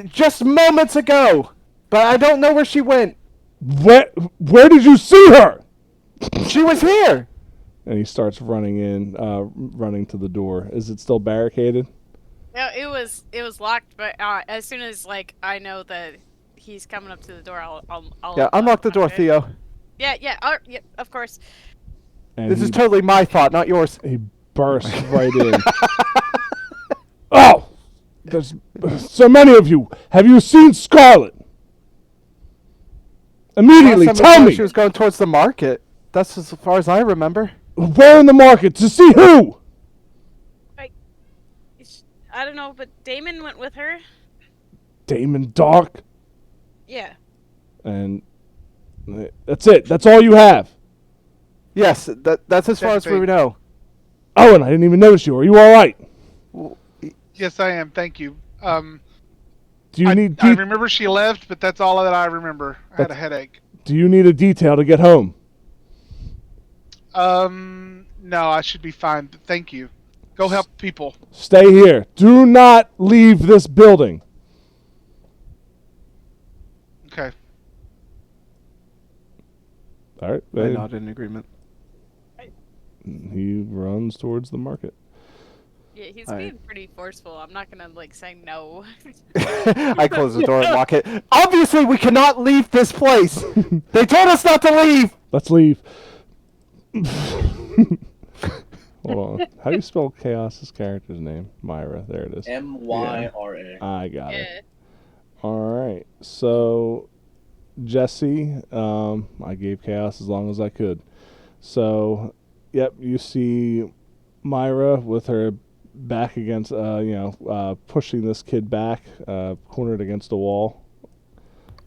Just moments ago, but I don't know where she went. Where did you see her? She was here. And he starts running to the door. Is it still barricaded? No, it was locked, but as soon as like I know that he's coming up to the door, I'll Yeah, unlock the door, Theo. Yeah, yeah, of course. And This is totally my thought, not yours. He bursts right in. Oh! There's so many of you. Have you seen Scarlet? Immediately, Last time tell I saw her, me. she was going towards the market. That's as far as I remember. Where in the market? To see who? I don't know, but Damon went with her. Damon Dark. Yeah. And that's it. That's all you have. Yes, that's as far as we know. Oh, and I didn't even notice you. Are you all right? Yes, I am. Thank you. Do you need? I remember she left, but that's all that I remember. I had a headache. Do you need a detail to get home? No, I should be fine. But thank you. Go help people. Stay here. Do not leave this building. Okay. All right. I nod in agreement. He runs towards the market. Yeah, he's being pretty forceful. I'm not gonna like say no. I close the door and lock it. Obviously, we cannot leave this place. They told us not to leave. Let's leave. Hold on. How do you spell Chaos's character's name? Myra. There it is. Myra. I got it. All right. So, Jesse, I gave Chaos as long as I could. So, yep, you see Myra with her back against, pushing this kid back, cornered against a wall,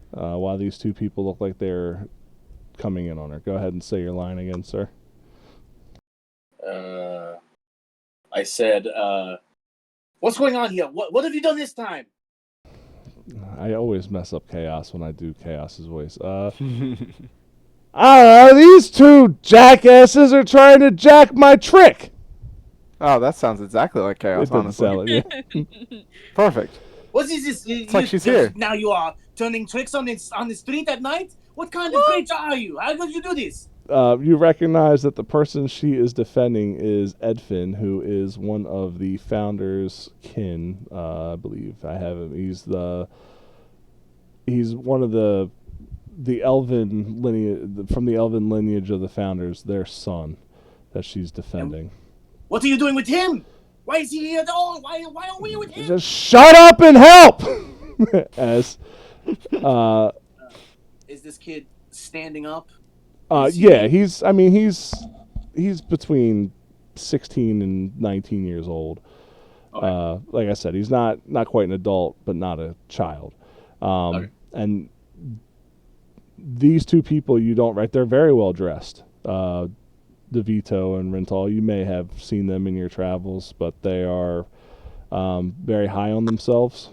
while these two people look like they're coming in on her. Go ahead and say your line again, sir. I said, what's going on here? What have you done this time? I always mess up Chaos when I do Chaos's voice. I don't know, these two jackasses are trying to jack my trick. Oh, that sounds exactly like Chaos, It doesn't honestly. sell it, yeah. Perfect. What is this? It's like she's here. Now you are turning tricks on the street at night? What kind of creature are you? How did you do this? You recognize that the person she is defending is Edfin, who is one of the founders' kin. I believe I have him. He's one of the elven lineage from the elven lineage of the founders. Their son that she's defending. What are you doing with him? Why is he here at all? Why are we with him? Just shut up and help. As is this kid standing up? Yeah, he's between 16 and 19 years old. Okay. Like I said, he's not quite an adult, but not a child. Okay. And these two people you don't right, they're very well dressed. DeVito and Rental, you may have seen them in your travels, but they are very high on themselves,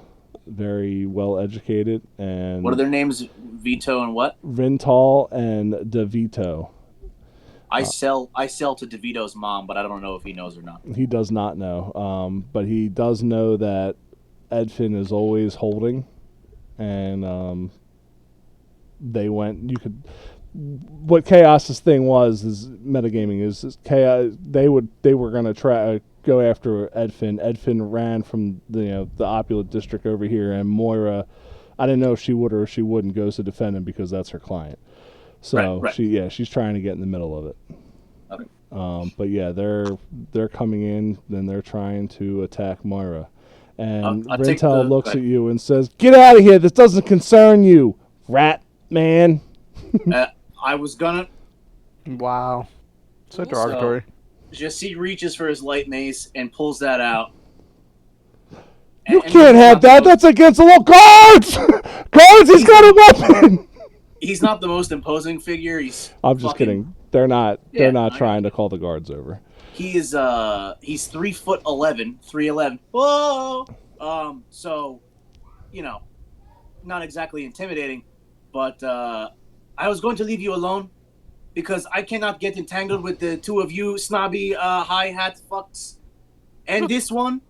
very well educated. And what are their names? Vito and what? Rental and DeVito. I sell to DeVito's mom, but I don't know if he knows or not. He does not know, but he does know that Edfin is always holding, and they went. You could. What Chaos's thing is metagaming is Chaos. They were gonna try go after Edfin. Edfin ran from the opulent district over here, and Moira I didn't know if she would or she wouldn't goes to defend him because that's her client. So Right. she's trying to get in the middle of it. Okay. But yeah, they're coming in and they're trying to attack Moira. And I'll take Rintel the- looks right. at you and says, "Get out of here! This doesn't concern you, rat man." I was gonna. Wow. So derogatory. Jesse reaches for his light mace and pulls that out. You And can't he's have not the that. most- That's against the law. Guards! Guards! He's got a weapon. He's not the most imposing figure. I'm just kidding. They're not. Yeah, They're not I trying to call the guards over. He is. He's 3'11", 3'11". Whoa. So, not exactly intimidating, but I was going to leave you alone because I cannot get entangled with the two of you snobby high hat fucks and this one.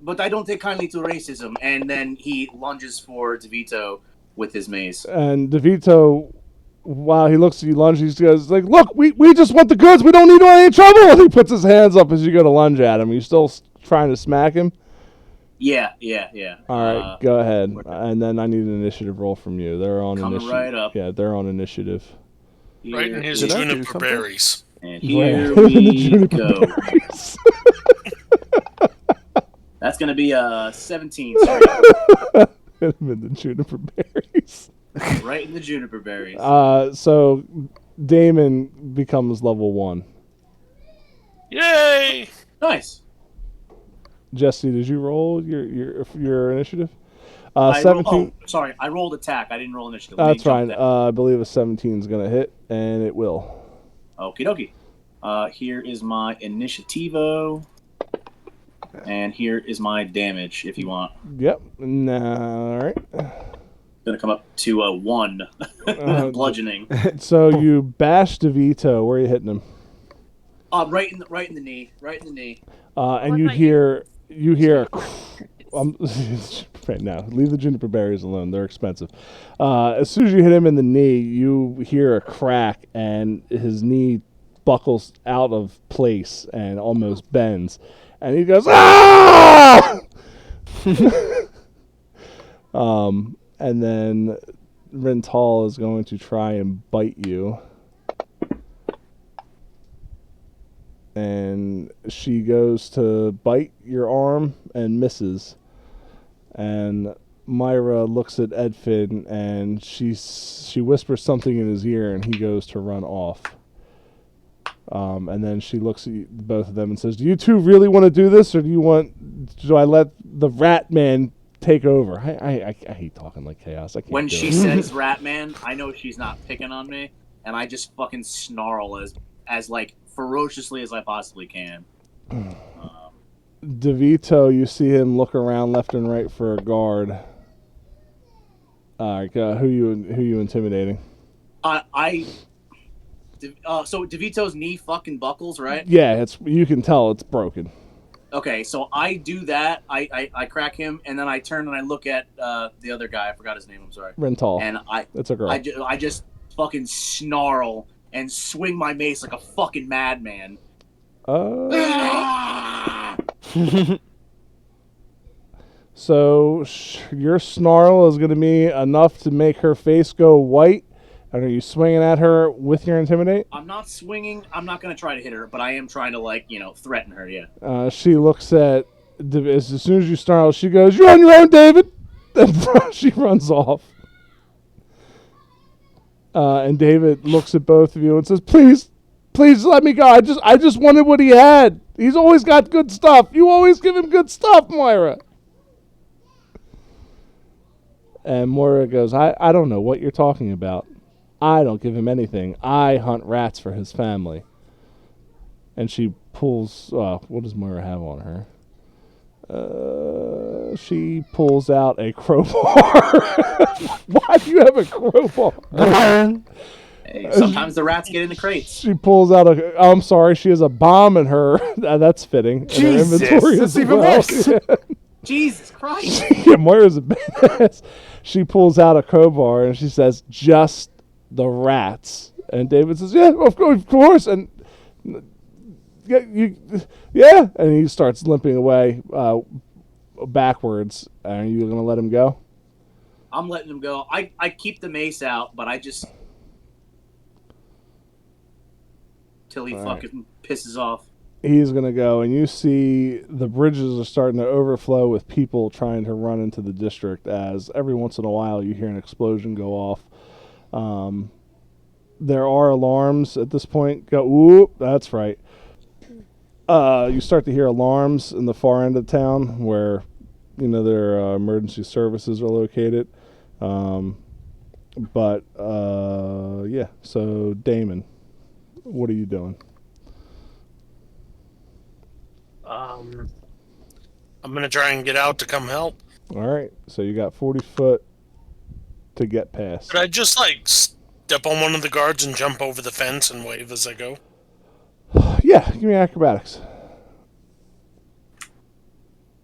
But I don't take kindly to racism. And then he lunges for DeVito with his mace. And DeVito, while he looks at you lunge, he goes like, "Look, we just want the goods. We don't need any trouble." And he puts his hands up as you go to lunge at him. Are you still trying to smack him? Yeah. All right, go ahead. And then I need an initiative roll from you. They're on Coming initiative. right up. Yeah, they're on initiative. Right in his Did I do juniper something? berries. And here Right. we go. That's going to be a 17. Sorry. Hit him in the juniper berries. Right in the juniper berries. So Damon becomes level 1. Yay! Nice. Jesse, did you roll your initiative? I 17. sorry. I rolled attack. I didn't roll initiative. That's fine. I believe a 17 is going to hit, and it will. Okie dokie. Here is my initiativo. And here is my damage, if you want. Yep. All right. It's going to come up to a 1. Bludgeoning. So you bash DeVito. Where are you hitting him? Right in the knee. Right in the knee. And What you about hear right now. Leave the juniper berries alone. They're expensive. As soon as you hit him in the knee, you hear a crack, and his knee buckles out of place and almost bends. And he goes, "Ah!" And then Rintal is going to try and bite you. And she goes to bite your arm and misses. And Myra looks at Edfin and she whispers something in his ear, and he goes to run off. And then she looks at both of them and says, "Do you two really want to do this, or do I let the rat man take over?" I hate talking like chaos. I can't When do she it. says rat man, I know she's not picking on me, and I just fucking snarl as like ferociously as I possibly can. DeVito, you see him look around left and right for a guard. All right, who you intimidating? So DeVito's knee fucking buckles, right? Yeah, you can tell it's broken. Okay, so I do that. I crack him, and then I turn and I look at the other guy. I forgot his name. I'm sorry. Rintal. And It's a girl. I just fucking snarl and swing my mace like a fucking madman. So your snarl is going to be enough to make her face go white. And are you swinging at her with your intimidate? I'm not swinging. I'm not going to try to hit her, but I am trying to, threaten her, yeah. She looks at... As soon as you snarl, she goes, "You're on your own, David!" And she runs off. And David looks at both of you and says, Please let me go. I just wanted what he had. He's always got good stuff. You always give him good stuff, Moira." And Moira goes, I don't know what you're talking about. I don't give him anything. I hunt rats for his family. And she pulls... what does Moira have on her? She pulls out a crowbar. Why do you have a crowbar? Hey, sometimes the rats get into crates. She pulls out I'm sorry, she has a bomb in her. That's fitting. In her Jesus, inventory that's as even well. worse. Jesus Christ. Yeah, Moira's a badass. She pulls out a crowbar and she says, "Just the rats." And David says, "Yeah, of course." And yeah, and he starts limping away backwards. Are you gonna let him go? I'm letting him go. I keep the mace out, but I just till he fucking pisses off. He's going to go, and you see the bridges are starting to overflow with people trying to run into the district as every once in a while you hear an explosion go off. There are alarms at this point. Go, whoop, that's right. You start to hear alarms in the far end of town where, their emergency services are located. Yeah, so Damon, what are you doing? I'm gonna try and get out to come help. All right, so you got 40 foot to get past. Could I just step on one of the guards and jump over the fence and wave as I go? Yeah, give me acrobatics.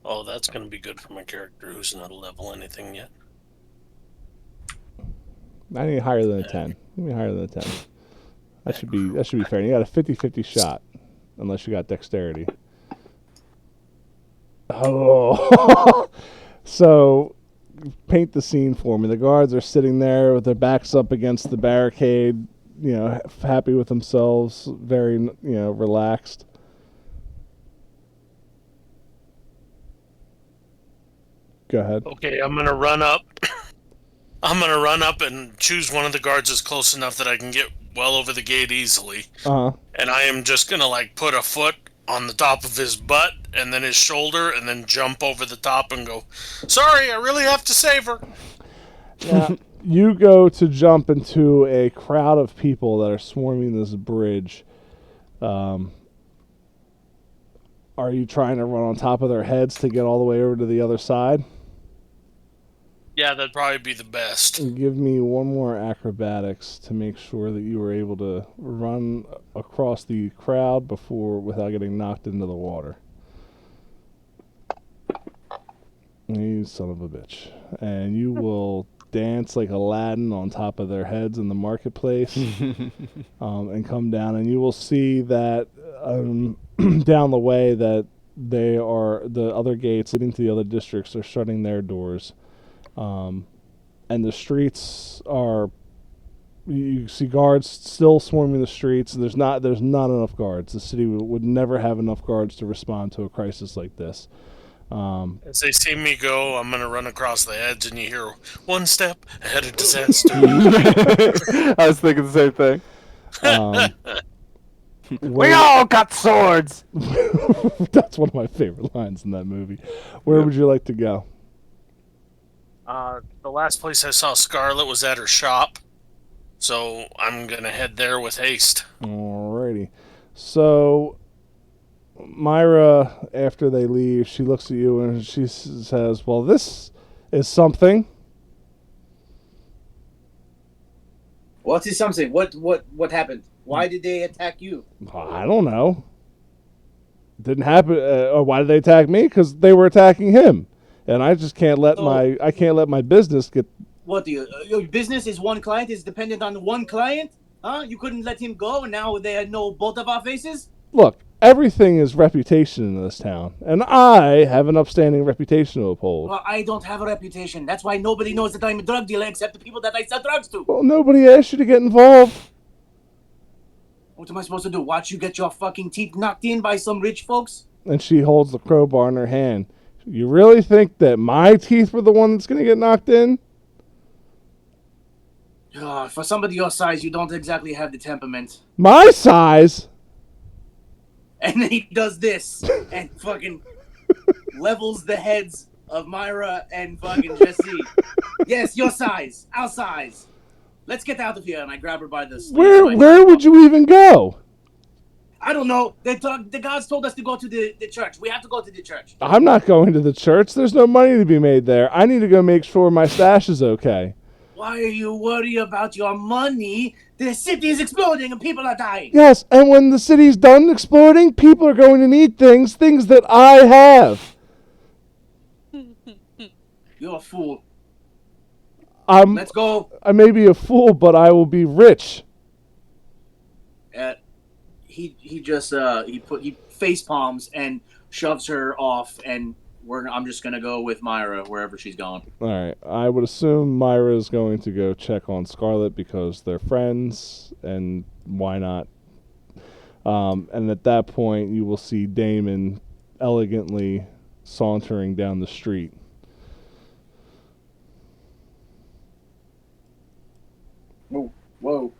Oh, that's gonna be good for my character who's not a level anything yet. I need higher than a 10. Give me higher than a 10. That should be fair. You got a 50-50 shot, unless you got dexterity. Oh, so paint the scene for me. The guards are sitting there with their backs up against the barricade, happy with themselves, very, relaxed. Go ahead. Okay, I'm gonna run up. I'm gonna run up and choose one of the guards that's close enough that I can get well over the gate easily. And I am just gonna put a foot on the top of his butt and then his shoulder and then jump over the top and go, sorry, I really have to save her. Yeah. You go to jump into a crowd of people that are swarming this bridge. Are you trying to run on top of their heads to get all the way over to the other side? Yeah, that'd probably be the best. Give me one more acrobatics to make sure that you were able to run across the crowd without getting knocked into the water. You son of a bitch. And you will dance like Aladdin on top of their heads in the marketplace and come down, and you will see that down the way that the other gates leading to the other districts are shutting their doors. And the streets are, you see guards still swarming the streets. There's not enough guards. The city would never have enough guards to respond to a crisis like this. As they see me go, I'm gonna run across the edge, and you hear one step ahead of disaster. I was thinking the same thing. We all got swords. That's one of my favorite lines in that movie. Where would you like to go? The last place I saw Scarlet was at her shop, so I'm gonna head there with haste. Alrighty. So, Myra, after they leave, she looks at you and she says, well, this is something. What is something? What happened? Why did they attack you? I don't know. Didn't happen. Why did they attack me? Because they were attacking him. And I just can't let my business get. What do you? Your business is one client is dependent on one client, huh? You couldn't let him go, and now they had no both of our faces. Look, everything is reputation in this town, and I have an upstanding reputation to uphold. Well, I don't have a reputation. That's why nobody knows that I'm a drug dealer except the people that I sell drugs to. Well, nobody asked you to get involved. What am I supposed to do? Watch you get your fucking teeth knocked in by some rich folks? And she holds the crowbar in her hand. You really think that my teeth were the one that's going to get knocked in? For somebody your size, you don't exactly have the temperament. My size? And then he does this and fucking levels the heads of Myra and fucking Jesse. Yes, your size. Our size. Let's get out of here. And I grab her by the sleeve. Where would you even go? I don't know. The gods told us to go to the church. We have to go to the church. I'm not going to the church. There's no money to be made there. I need to go make sure my stash is okay. Why are you worried about your money? The city is exploding and people are dying. Yes, and when the city's done exploding, people are going to need things that I have. You're a fool. I'm. Let's go. I may be a fool, but I will be rich. He just he face palms and shoves her off and I'm just gonna go with Myra wherever she's gone. All right. I would assume Myra's going to go check on Scarlet because they're friends, and why not? And at that point, you will see Damon elegantly sauntering down the street. Whoa.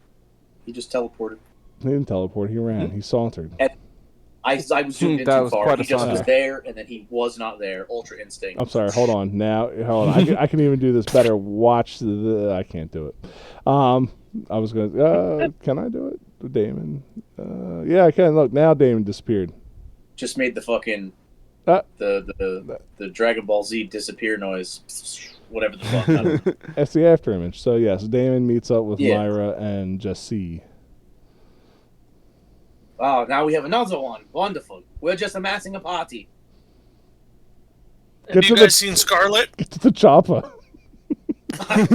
He just teleported. He didn't teleport. He ran. He sauntered. I was zoomed in That too was far. quite He a just saunter. was there, and then he was not there. Ultra instinct. I'm sorry. Hold on. Now, hold on. I can even do this better. Watch I can't do it. I was gonna. Can I do it, Damon? Yeah, I can. Look, now Damon disappeared. Just made the fucking the Dragon Ball Z disappear noise. Whatever the fuck. I don't know. That's the after image. So yes, Damon meets up with Yeah. Myra and Jessie. Oh, now we have another one. Wonderful. We're just amassing a party. Have you guys seen Scarlet? Get to the chopper. You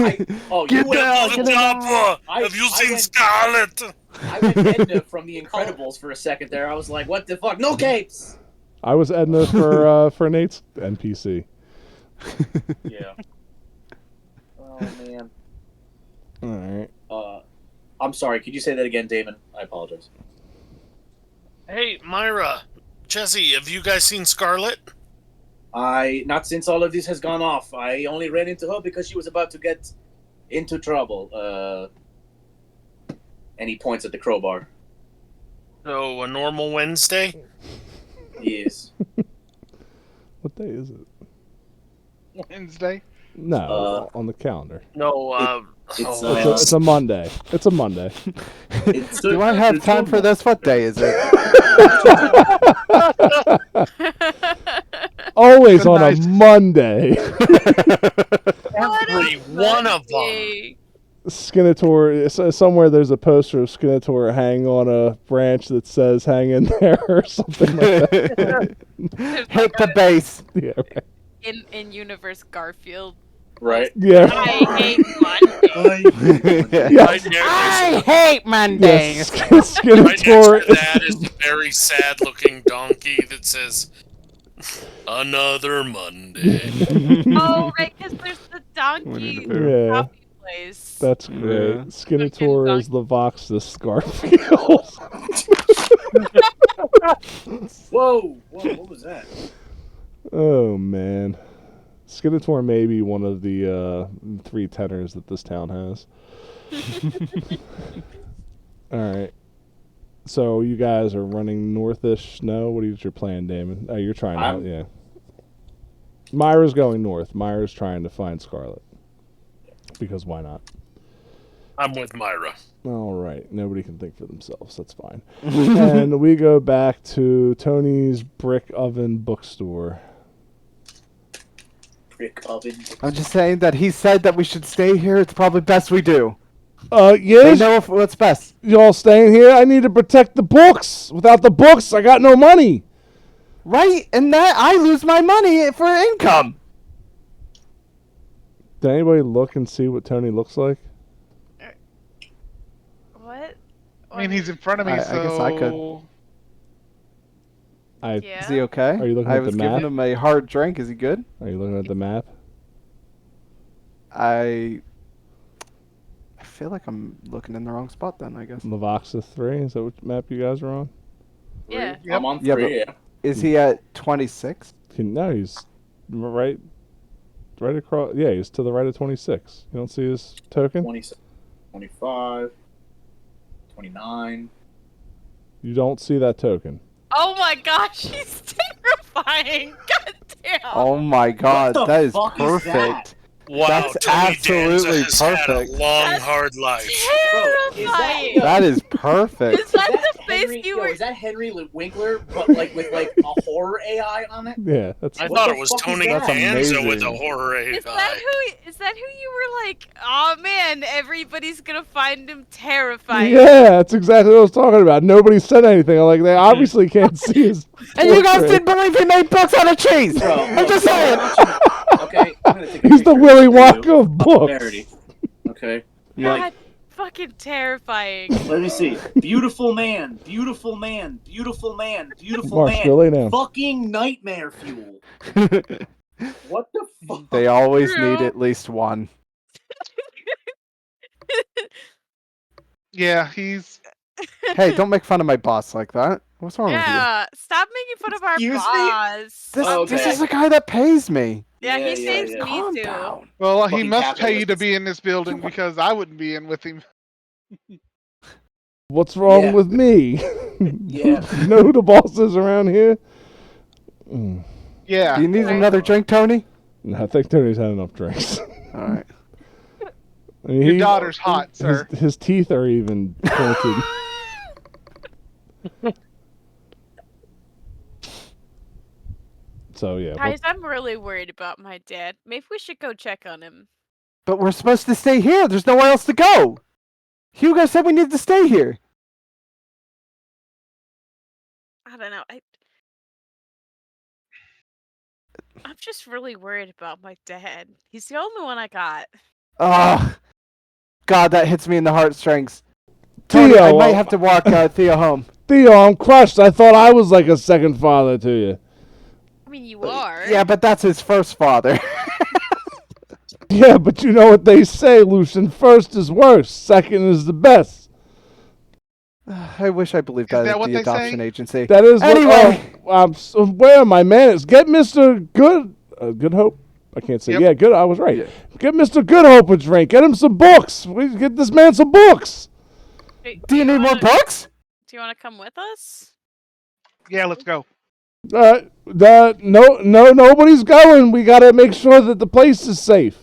Get went down, Get up! Have you seen Scarlet? I went Edna from The Incredibles for a second there. I was like, what the fuck? No capes! I was Edna for Nate's NPC. Yeah. Oh, man. All right. I'm sorry. Could you say that again, Damon? I apologize. Hey, Myra, Jesse, have you guys seen Scarlet? Not since all of this has gone off. I only ran into her because she was about to get into trouble. And he points at the crowbar. So, a normal Wednesday? Yes. What day is it? Wednesday. No, on the calendar. No, It's a Monday. It's a Monday. Do I have time for this? What day is it? Always on a Monday. Every one of them. Skinator, somewhere there's a poster of Skinator hanging on a branch that says "Hang in there" or something like that. Hit the base. Yeah, right. In universe Garfield. Right? Yeah. I hate Monday. Yes. I hate Mondays. Yes. Right next Skinator. to that is a very sad-looking donkey that says, "Another Monday." Oh, right, because there's the donkey Yeah. coffee place. That's great. Yeah. Skinator is Lovoxith Garfield. Whoa, what was that? Oh man, Skinator may be one of the 3 tenors that this town has. All right. So you guys are running northish. No, what is your plan, Damon? Oh, you're trying out. Yeah. Myra's going north. Myra's trying to find Scarlet. Because why not? I'm with Myra. All right. Nobody can think for themselves. That's fine. And we go back to Tony's Brick Oven Bookstore. Brick oven. I'm just saying that he said that we should stay here. It's probably best we do. Yeah. They know what's best. Y'all staying here? I need to protect the books. Without the books, I got no money. Right? And that I lose my money for income. Did anybody look and see what Tony looks like? What? I mean, he's in front of me, I so guess I could. Yeah. Is he okay? Are you looking I at the was map? giving him a hard drink. Is he good? Are you looking at the map? I feel like I'm looking in the wrong spot then, I guess. Lovoxith 3? Is that what map you guys are on? Yeah. Yep. I'm on Yeah, 3, yeah. Is he at 26? No, he's right across. Yeah, he's to the right of 26. You don't see his token? 27, 25, 29. You don't see that token. Oh my gosh, he's terrifying. God damn. Oh my god, the that is fuck is perfect. that? Wow, That's Tony absolutely Danza has had a perfect. long, That's hard life. Terrifying. That is perfect. Is that the face you were? Is that Henry Winkler, but like with like a horror AI on it? Yeah, that's. I What thought the it was fuck is Tony that? Danza That's with a amazing. horror Is AI. that who you were like? Oh man, everybody's gonna find him terrifying. Yeah, that's exactly what I was talking about. Nobody said anything. I'm like, they obviously can't see his. And you guys portrait. didn't believe he made books out of cheese! Bro, I'm just saying! Okay, I'm gonna take a He's the picture Willy of you. Wonka of books. Posterity. Okay. God, fucking fucking terrifying. Let me see. Beautiful man, beautiful man, beautiful man, beautiful Marsh, man. go lay down. Fucking nightmare fuel. What the fuck? They always True. need at least one. Yeah, he's. Hey, don't make fun of my boss like that. What's wrong with you? Yeah, stop making fun of our Excuse me? boss. This, Okay. this is the guy that pays me. Yeah, he Yeah, saves yeah. me Calm too. down. Well, he Fucking must pay you to capitalists. be in this building because I wouldn't be in with him. What's wrong Yeah. with me? Yeah. You know who the boss is around here? Mm. Yeah. Do you need Right. another drink, Tony? No, I think Tony's had enough drinks. All right. I mean, Your daughter's hot, his, sir. his teeth are even pointed. So yeah, Guys, I'm really worried about my dad. Maybe we should go check on him. But we're supposed to stay here. There's nowhere else to go. You guys said we needed to stay here. I don't know. I'm just really worried about my dad. He's the only one I got. Ugh. God, that hits me in the heartstrings. Tony, Theo, I might have to walk Theo home. Theo, I'm crushed. I thought I was like a second father to you. I mean, you are. Yeah, but that's his first father. Yeah, but you know what they say, Lucian. First is worst. Second is the best. I wish I believed Is that that at what the they adoption say? agency. That is Anyway. where are my manners? Get Mr. Good Hope. I can't say. Yep. Yeah, good. I was right. Yeah. Get Mr. Good Hope a drink. Get him some books. We get this man some books. Hey, Do you need more books? Do you want to come with us? Yeah, let's go. Nobody's going. We gotta make sure that the place is safe.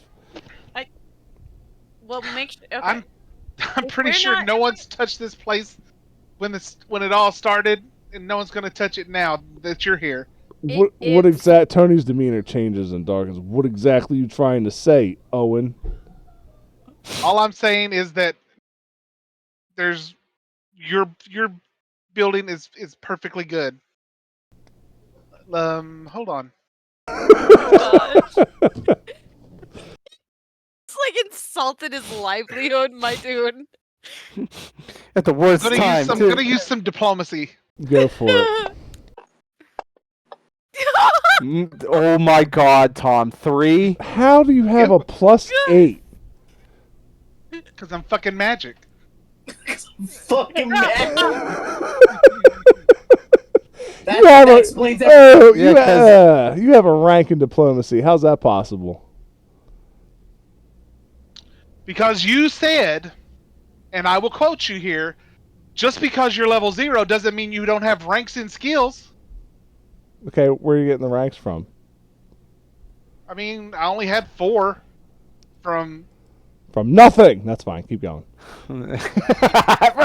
Well, make sure. Okay. I'm If pretty we're sure not- no one's touched this place when it all started, and no one's gonna touch it now that you're here. What Tony's demeanor changes and darkens. What exactly you trying to say, Owen? All I'm saying is that there's your building is perfectly good. Hold on. Gosh. It's like insulted his livelihood, my dude. At the worst I'm time, gonna too. use some diplomacy. Go for it. Oh my God, Tom. 3? How do you have a +8? Because I'm fucking magic. Fucking mad. You have that a explains everything. you have a rank in diplomacy. How's that possible? Because you said, and I will quote you here, just because you're level 0 doesn't mean you don't have ranks and skills. Okay, where are you getting the ranks from? I mean, I only had 4 from... From nothing. That's fine. Keep going. For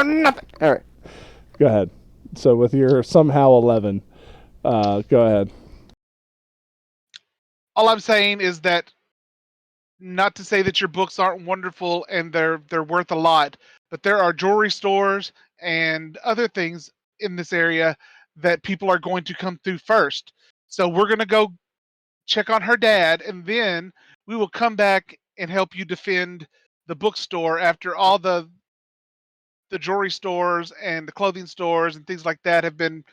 nothing. All right. Go ahead. So with your somehow 11, go ahead. All I'm saying is that, not to say that your books aren't wonderful and they're worth a lot, but there are jewelry stores and other things in this area that people are going to come through first. So we're going to go check on her dad, and then we will come back and help you defend the bookstore after all the jewelry stores and the clothing stores and things like that have been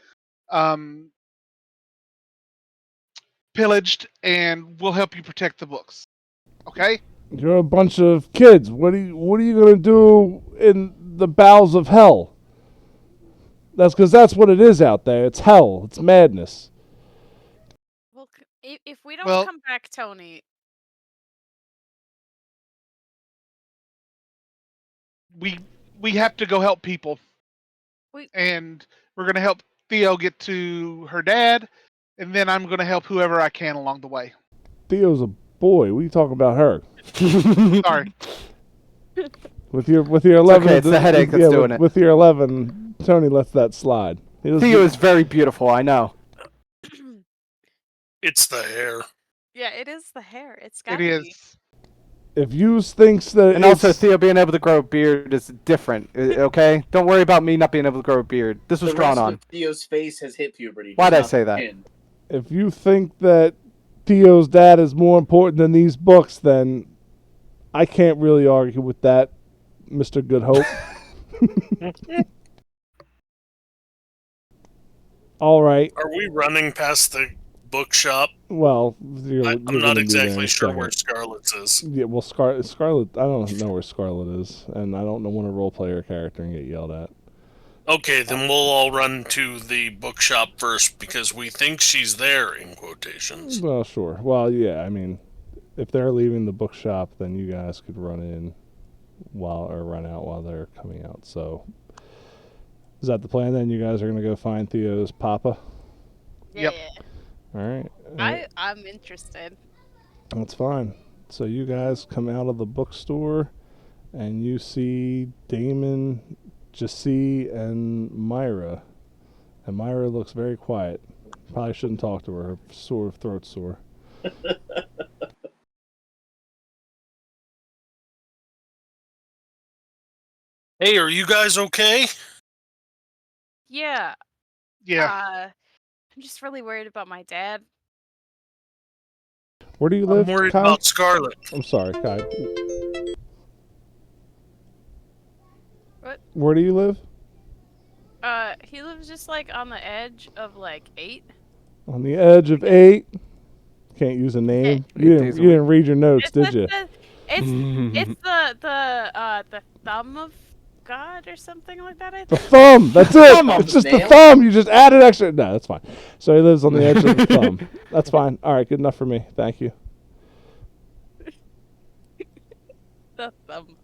pillaged, and we'll help you protect the books. Okay? You're a bunch of kids. What are you gonna do in the bowels of hell? That's what it is out there. It's hell. It's madness. Well, if we don't Well- come back, Tony. We have to go help people. We- And we're going to help Theo get to her dad, and then I'm going to help whoever I can along the way. Theo's a boy. What are you talking about her? Sorry. With your 11, okay, it's the headache that's doing it. With your 11, Tony lets that slide. Theo is very beautiful, I know. It's the hair. Yeah, it is the hair. It's It gotta be. is. If you thinks that And also, it's- Theo being able to grow a beard is different, okay? Don't worry about me not being able to grow a beard. This was The drawn rest on. of Theo's face has hit puberty. Why'd just I not say the that? chin. if you think that Theo's dad is more important than these books, then I can't really argue with that. Mr. Good Hope. All right. Are we running past the bookshop? Well, you're I'm going not to be there in exactly a sure second. where Scarlet's is. Yeah, well, Scarlet. I don't know where Scarlet is, and I don't want to role play her character and get yelled at. Okay, then we'll all run to the bookshop first because we think she's there, in quotations. Well, sure. Well, yeah. I mean, if they're leaving the bookshop, then you guys could run in run out while they're coming out. So, is that the plan? Then you guys are gonna go find Theo's papa. Yep. All right. I'm interested. That's fine. So you guys come out of the bookstore, and you see Damon, Jassie, and Myra. And Myra looks very quiet. Probably shouldn't talk to her. Her throat's sore. Hey, are you guys okay? Yeah. Yeah. I'm just really worried about my dad. Where do you I'm live, worried Kai? about Scarlet. I'm sorry, Kai. What? Where do you live? He lives just like on the edge of like 8. On the edge of 8. Can't use a name. You didn't read your notes, did you? It's the thumb of God or something like that. I The think. thumb. That's it. Thumb of It's just the nail? thumb. You just added extra. No, that's fine. So he lives on the edge of the thumb. That's fine. All right, good enough for me. Thank you. The thumb.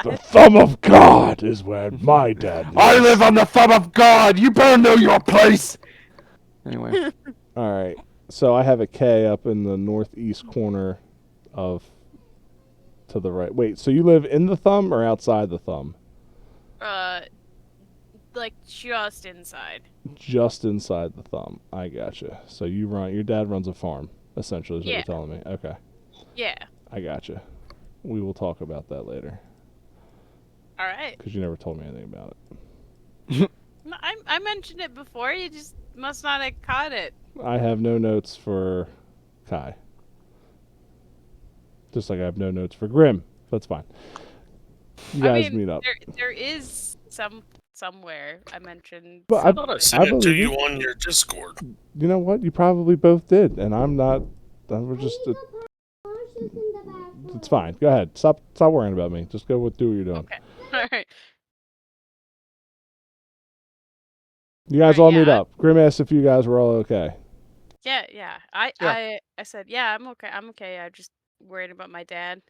The thumb of God is where my dad lives. I live on the thumb of God. You better know your place. Anyway. All right. So I have a K up in the northeast corner to the right. Wait, so you live in the thumb or outside the thumb? Like just inside. Just inside the thumb. I gotcha. So your dad runs a farm, essentially, is what you're telling me. Okay. Yeah. I gotcha. We will talk about that later. All right. Because you never told me anything about it. No, I mentioned it before. You just must not have caught it. I have no notes for Kai. Just like I have no notes for Grim. That's fine. You guys meet up. There is somewhere I mentioned. But I thought I sent it to you on your Discord. You know what? You probably both did, and I'm not. We're just. It's fine. Go ahead. Stop worrying about me. Just do what you're doing. Okay. All right. You guys all meet up. Grim asked if you guys were all okay. Yeah. I said, yeah, I'm okay. I'm okay. I'm just worried about my dad.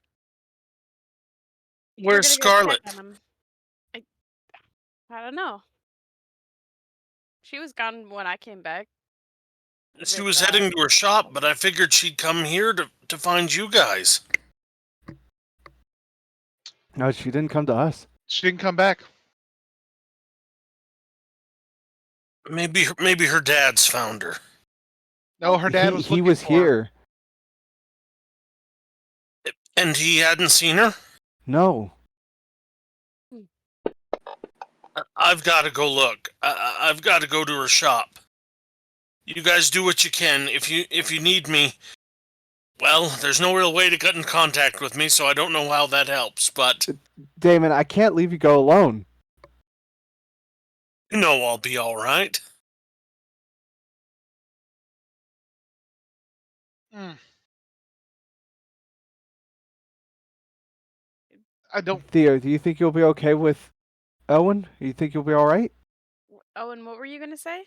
Where's Scarlet? I don't know. She was gone when I came back. She was heading to her shop, but I figured she'd come here to find you guys. No, she didn't come to us. She didn't come back. Maybe her dad's found her. No, her dad was He looking was for her. here. And he hadn't seen her? No. I've got to go look. I've got to go to her shop. You guys do what you can. If you need me, well, there's no real way to get in contact with me, so I don't know how that helps, but... Damon, I can't leave you go alone. You know I'll be alright. I don't... Theo, do you think you'll be okay with Owen? Do you think you'll be alright? Owen, what were you gonna say?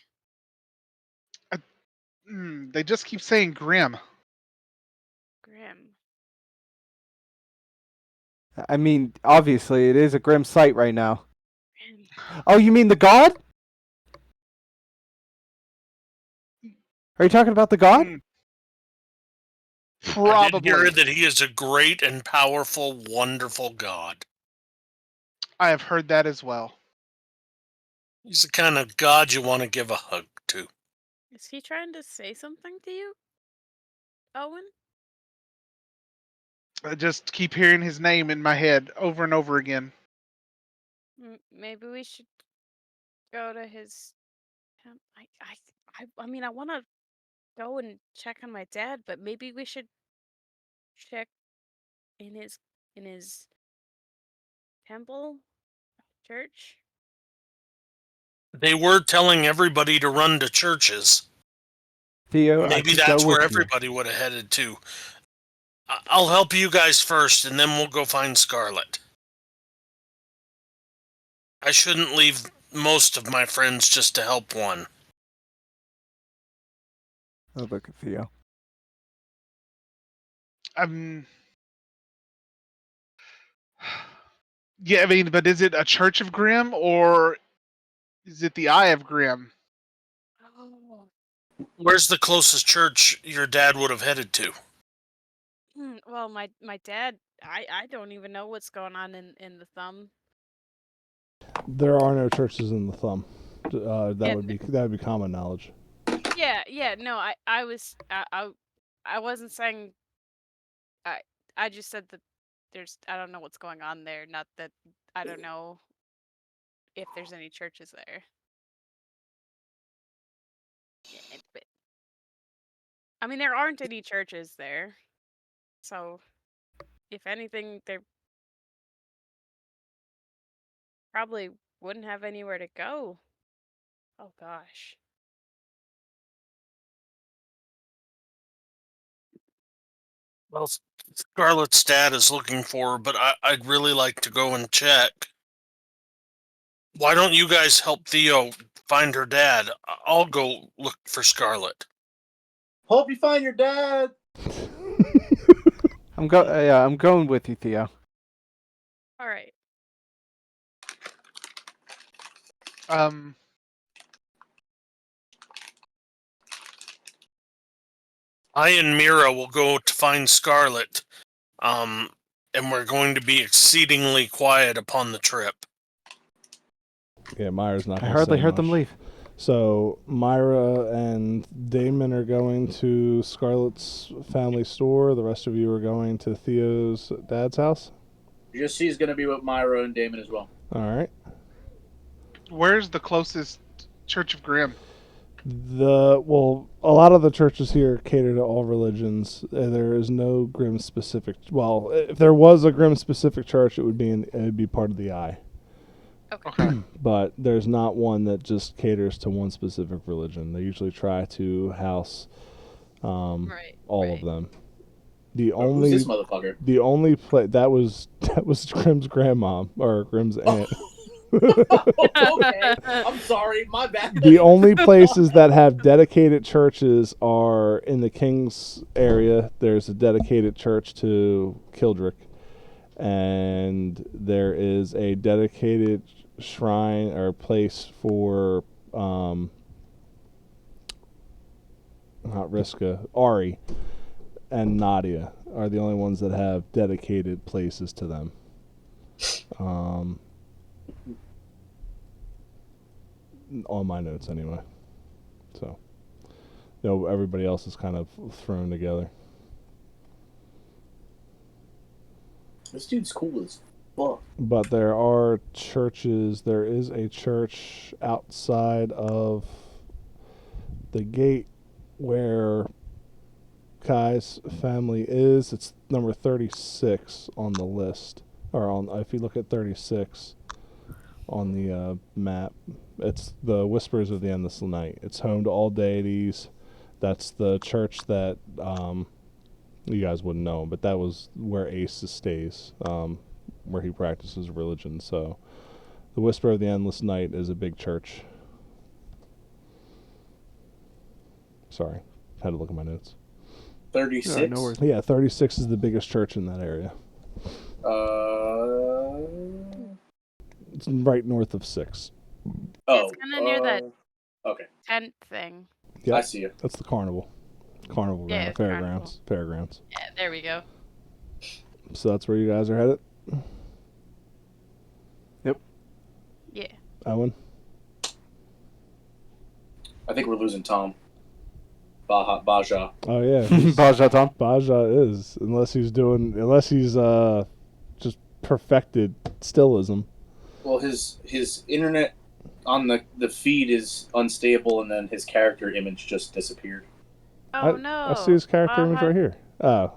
They just keep saying Grim. Grim. I mean, obviously, it is a grim sight right now. Oh, you mean the god? Are you talking about the god? Probably. I did hear that he is a great and powerful, wonderful god. I have heard that as well. He's the kind of god you want to give a hug to. Is he trying to say something to you, Owen? I just keep hearing his name in my head over and over again. Maybe we should go to his. I mean, I want to go and check on my dad, but maybe we should check in his temple? Church? They were telling everybody to run to churches. Theo, I Maybe could that's go where with you. everybody would have headed to. I'll help you guys first, and then we'll go find Scarlet. I shouldn't leave most of my friends just to help one. Oh, look at Theo. Yeah, I mean, but is it a Church of Grimm or is it the Eye of Grimm? Oh. Where's the closest church your dad would have headed to? Well, my dad, I don't even know what's going on in the thumb. There are no churches in the thumb. That Yeah, would be common knowledge. Yeah. No, I wasn't saying. I just said that I don't know what's going on there. Not that I don't know if there's any churches there. Yeah, but I mean, there aren't any churches there, so if anything, they probably wouldn't have anywhere to go. Oh gosh. Well, Scarlet's dad is looking for her, but I'd really like to go and check. Why don't you guys help Theo find her dad? I'll go look for Scarlet. Hope you find your dad. I'm going with you, Theo. All right. I and Mira will go to find Scarlet, and we're going to be exceedingly quiet upon the trip. Yeah, Myra's not. I hardly heard them much. leave. So Myra and Damon are going to Scarlett's family store. The rest of you are going to Theo's dad's house. She's going to be with Myra and Damon as well. All right. Where's the closest Church of Grimm? A lot of the churches here cater to all religions. There is no Grimm specific. Well, if there was a Grimm specific church, it would be part of the Eye. Okay. But there's not one that just caters to one specific religion. They usually try to house all of them. Who's this motherfucker? The only place that was Grimm's grandma or Grimm's aunt. Okay, I'm sorry, my bad. The only places that have dedicated churches are in the King's area. There's a dedicated church to Kildrick, and there is a dedicated shrine or place for not Riska, Ari, and Nadia are the only ones that have dedicated places to them. On my notes anyway. So, everybody else is kind of thrown together. This dude's cool as fuck. But there are churches. There is a church outside of the gate where Kai's family is. It's number 36 on the list, if you look at 36 on the map, it's the Whispers of the Endless Night. It's home to all deities. That's the church that you guys wouldn't know, but that was where Ace stays, where he practices religion. So the Whisper of the Endless Night is a big church. Sorry, had to look at my notes. 36? No worries. Yeah, 36 is the biggest church in that area. It's right north of 6. Oh. It's kind of near that Okay. tent thing. Yep. I see you. That's the carnival. Carnival Yeah, ground, fairgrounds. Fairgrounds. Yeah, there we go. So that's where you guys are headed? Yep. Yeah. Owen? I think we're losing Tom. Baja. Oh, yeah. Baja Tom. Baja is, unless he's just perfected stillism. Well, his internet on the feed is unstable, and then his character image just disappeared. Oh no. I see his character image right here. Oh.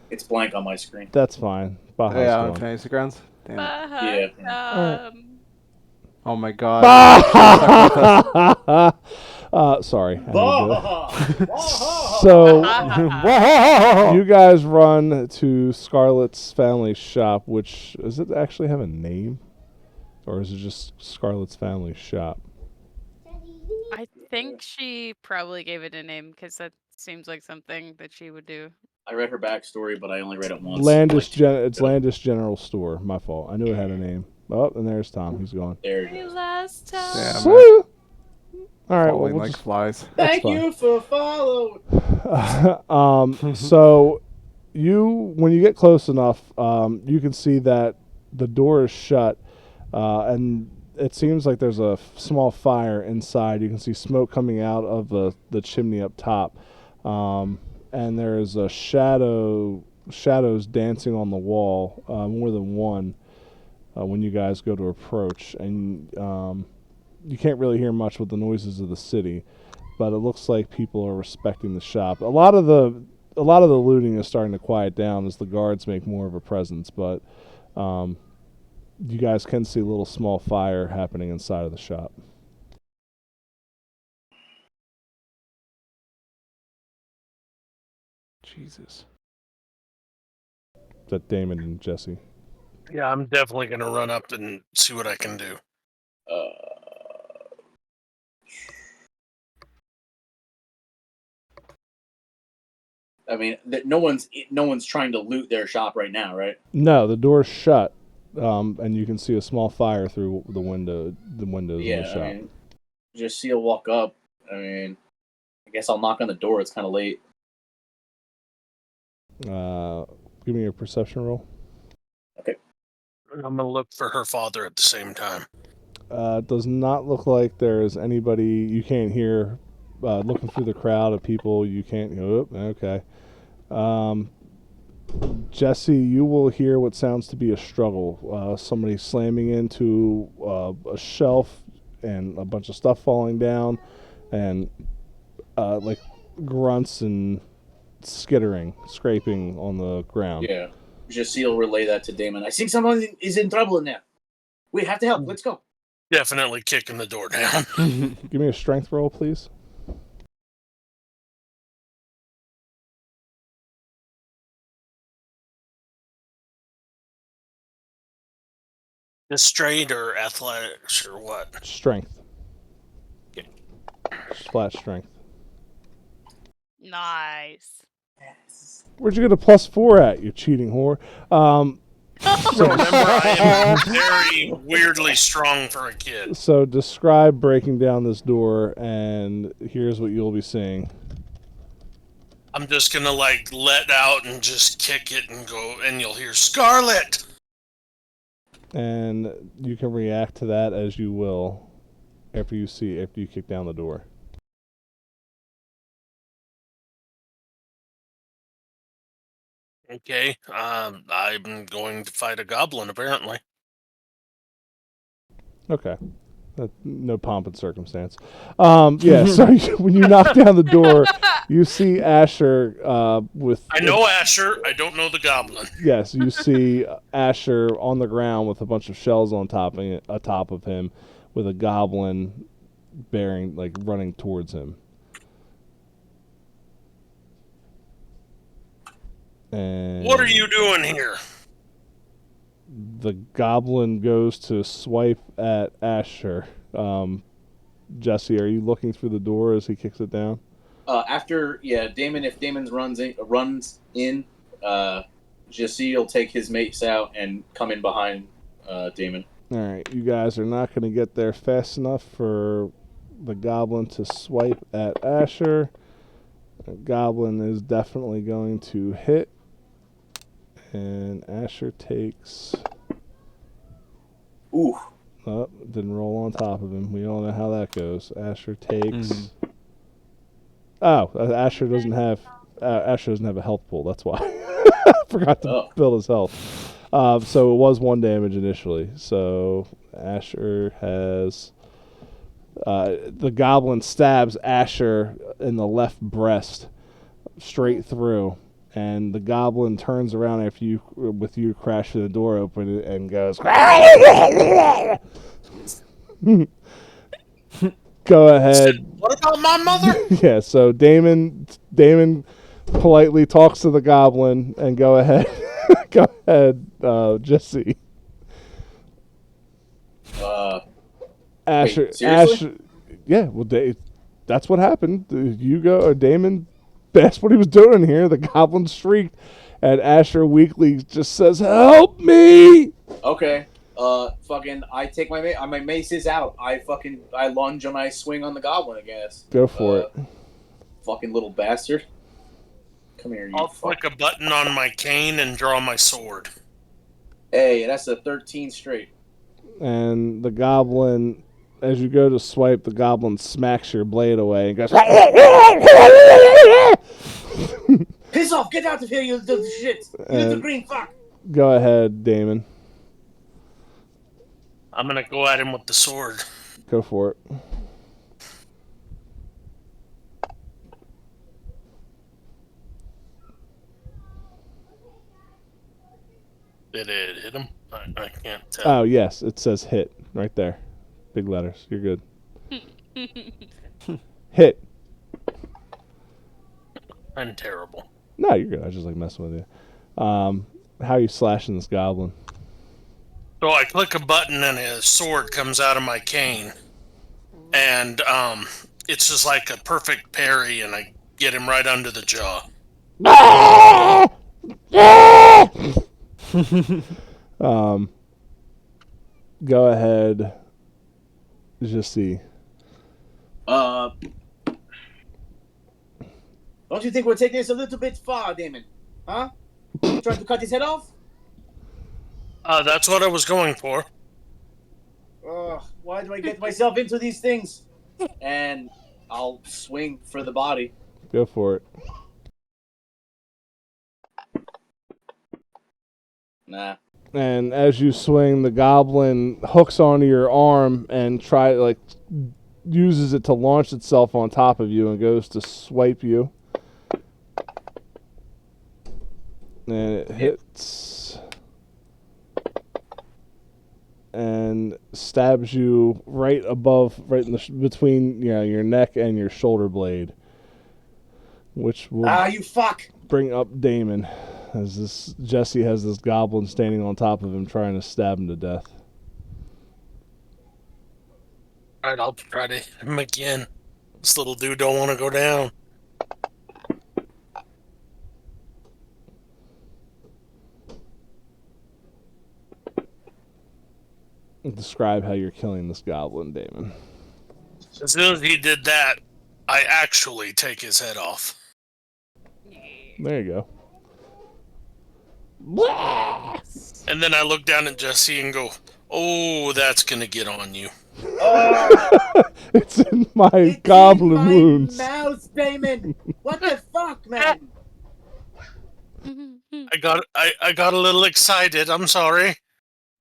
It's blank on my screen. That's fine. Baja's Yeah, on gone. fantasy grounds. Damn it. Yeah. Oh my god. Sorry. I had to do it. Baja! So you guys run to Scarlett's family shop, which does it actually have a name, or is it just Scarlett's family shop? I think she probably gave it a name because that seems like something that she would do. I read her backstory, but I only read it once. It's Landis General Store. My fault. I knew it had a name. Oh, and there's Tom. He's gone. There it is. Last time. Damn it. All right. Well, Falling we'll like just flies. Thank fine. you for following. So when you get close enough, you can see that the door is shut, and it seems like there's a small fire inside. You can see smoke coming out of the chimney up top, and there is a shadows dancing on the wall, more than one, when you guys go to approach, and you can't really hear much with the noises of the city, but it looks like people are respecting the shop. A lot of the looting is starting to quiet down as the guards make more of a presence, but you guys can see a little small fire happening inside of the shop. Jesus. Is that Damon and Jesse? Yeah, I'm definitely gonna run up and see what I can do. I mean, no one's trying to loot their shop right now, right? No, the door's shut, and you can see a small fire through the windows in the shop. I mean, just see a walk up. I mean, I guess I'll knock on the door. It's kind of late. Give me a perception roll. Okay. I'm gonna look for her father at the same time. It does not look like there's anybody. You can't hear. Looking through the crowd of people, you can't. Oh, okay. Jesse, you will hear what sounds to be a struggle. Somebody slamming into a shelf and a bunch of stuff falling down, and like grunts and skittering, scraping on the ground. Yeah. Jesse will relay that to Damon. I think someone is in trouble in there. We have to help. Let's go. Definitely kicking the door down. Give me a strength roll, please. Just straight or athletics or what? Strength. Okay. Just flat strength. Nice. Where'd you get a +4 at, you cheating whore? So remember, I am very weirdly strong for a kid. So describe breaking down this door, and here's what you'll be seeing. I'm just gonna like let out and just kick it and go, and you'll hear Scarlet. And you can react to that as you will after you kick down the door. Okay, I'm going to fight a goblin, apparently. Okay. No pomp and circumstance. Yeah, so when you knock down the door, you see Asher with... I know Asher, I don't know the goblin. Yes, you see Asher on the ground with a bunch of shells on top of him, with a goblin running towards him. And What are you doing here? the goblin goes to swipe at Asher. Jesse, are you looking through the door as he kicks it down? Damon. If Damon runs in, Jesse will take his mates out and come in behind Damon. All right, you guys are not going to get there fast enough for the goblin to swipe at Asher. The goblin is definitely going to hit, and Asher takes... Ooh. Oh, didn't roll on top of him. We all know how that goes. Asher takes... Oh, Asher doesn't have a health pool. That's why. Forgot to build his health. So it was 1 damage initially. So Asher has... the goblin stabs Asher in the left breast, straight through, and the goblin turns around after you, with you crashing the door open, and goes, go ahead. What about my mother? Yeah, so Damon politely talks to the goblin, and go ahead. Go ahead, Jesse. Asher, wait, seriously? Asher, yeah, well, that's what happened. Damon asked what he was doing here. The goblin shrieked, and Asher weakly just says, "Help me!" Okay. Fucking, I take my mace is out. I lunge and I swing on the goblin, I guess. Go for it. Fucking little bastard. Come here, you I'll fuck. click a button on my cane and draw my sword. Hey, that's a 13 straight. And the goblin, as you go to swipe, the goblin smacks your blade away and goes, Piss off! Get out of here, you little shit! You little green fuck! Go ahead, Damon. I'm gonna go at him with the sword. Go for it. Did it hit him? I can't tell. Oh, yes, it says hit right there. Big letters. You're good. Hit. I'm terrible. No, you're good. I was just like messing with you. How are you slashing this goblin? So I click a button and a sword comes out of my cane. And it's just like a perfect parry, and I get him right under the jaw. Go ahead. Just see. Don't you think we're taking this a little bit far, Damon? Huh? Trying to cut his head off? That's what I was going for. Why do I get myself into these things? And I'll swing for the body. Go for it. Nah. And as you swing, the goblin hooks onto your arm and uses it to launch itself on top of you and goes to swipe you. And it hits and stabs you right between your neck and your shoulder blade, which will you fuck! bring up Damon, as Jesse has this goblin standing on top of him trying to stab him to death. Alright, I'll try to hit him again. This little dude don't want to go down. Describe how you're killing this goblin, Damon. As soon as he did that, I actually take his head off. There you go. And then I look down at Jesse and go, "Oh, that's gonna get on you." It's in my goblin wounds. Mouth, Damon! What the fuck, man? I got a little excited. I'm sorry.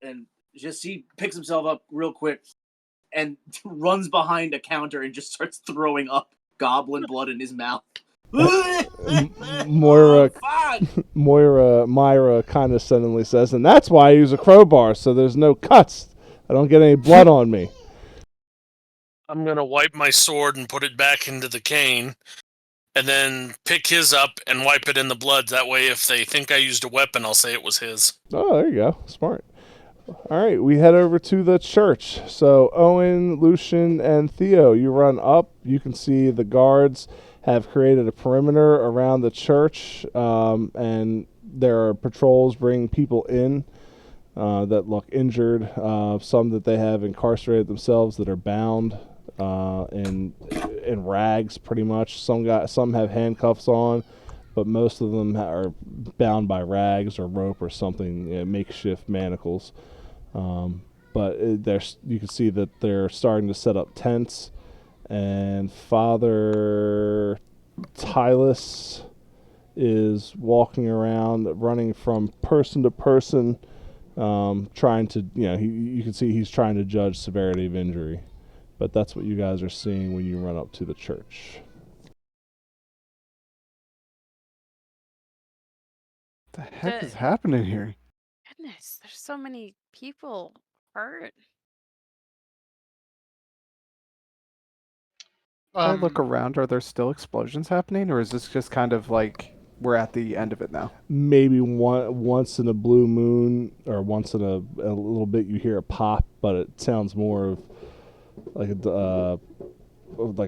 And Jesse picks himself up real quick and runs behind a counter and just starts throwing up goblin blood in his mouth. Myra condescendingly says, and that's why I use a crowbar, so there's no cuts. I don't get any blood on me. I'm gonna wipe my sword and put it back into the cane, and then pick his up and wipe it in the blood. That way, if they think I used a weapon, I'll say it was his. Oh, there you go. Smart. All right, we head over to the church. So Owen, Lucian, and Theo, you run up. You can see the guards have created a perimeter around the church, and there are patrols bringing people in that look injured, some that they have incarcerated themselves that are bound in rags, pretty much. Some have handcuffs on, but most of them are bound by rags or rope or something, makeshift manacles. But you can see that they're starting to set up tents, and Father Tylus is walking around, running from person to person, trying to, you can see he's trying to judge severity of injury. But that's what you guys are seeing when you run up to the church. The heck is happening here? Goodness, there's so many people hurt. If I look around, are there still explosions happening, or is this just kind of like we're at the end of it now? Maybe once in a blue moon, or once in a little bit, you hear a pop, but it sounds more of like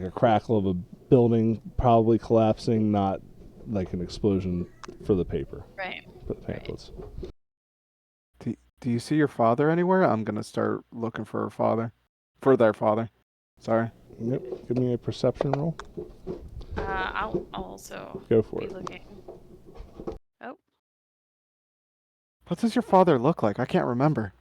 a crackle of a building probably collapsing, not like an explosion for the paper. Right. For the pamphlets. Do you see your father anywhere? I'm gonna start looking for her father, for their father. Sorry. Yep. Give me a perception roll. I'll also Go for be it. looking. Oh, What does your father look like? I can't remember.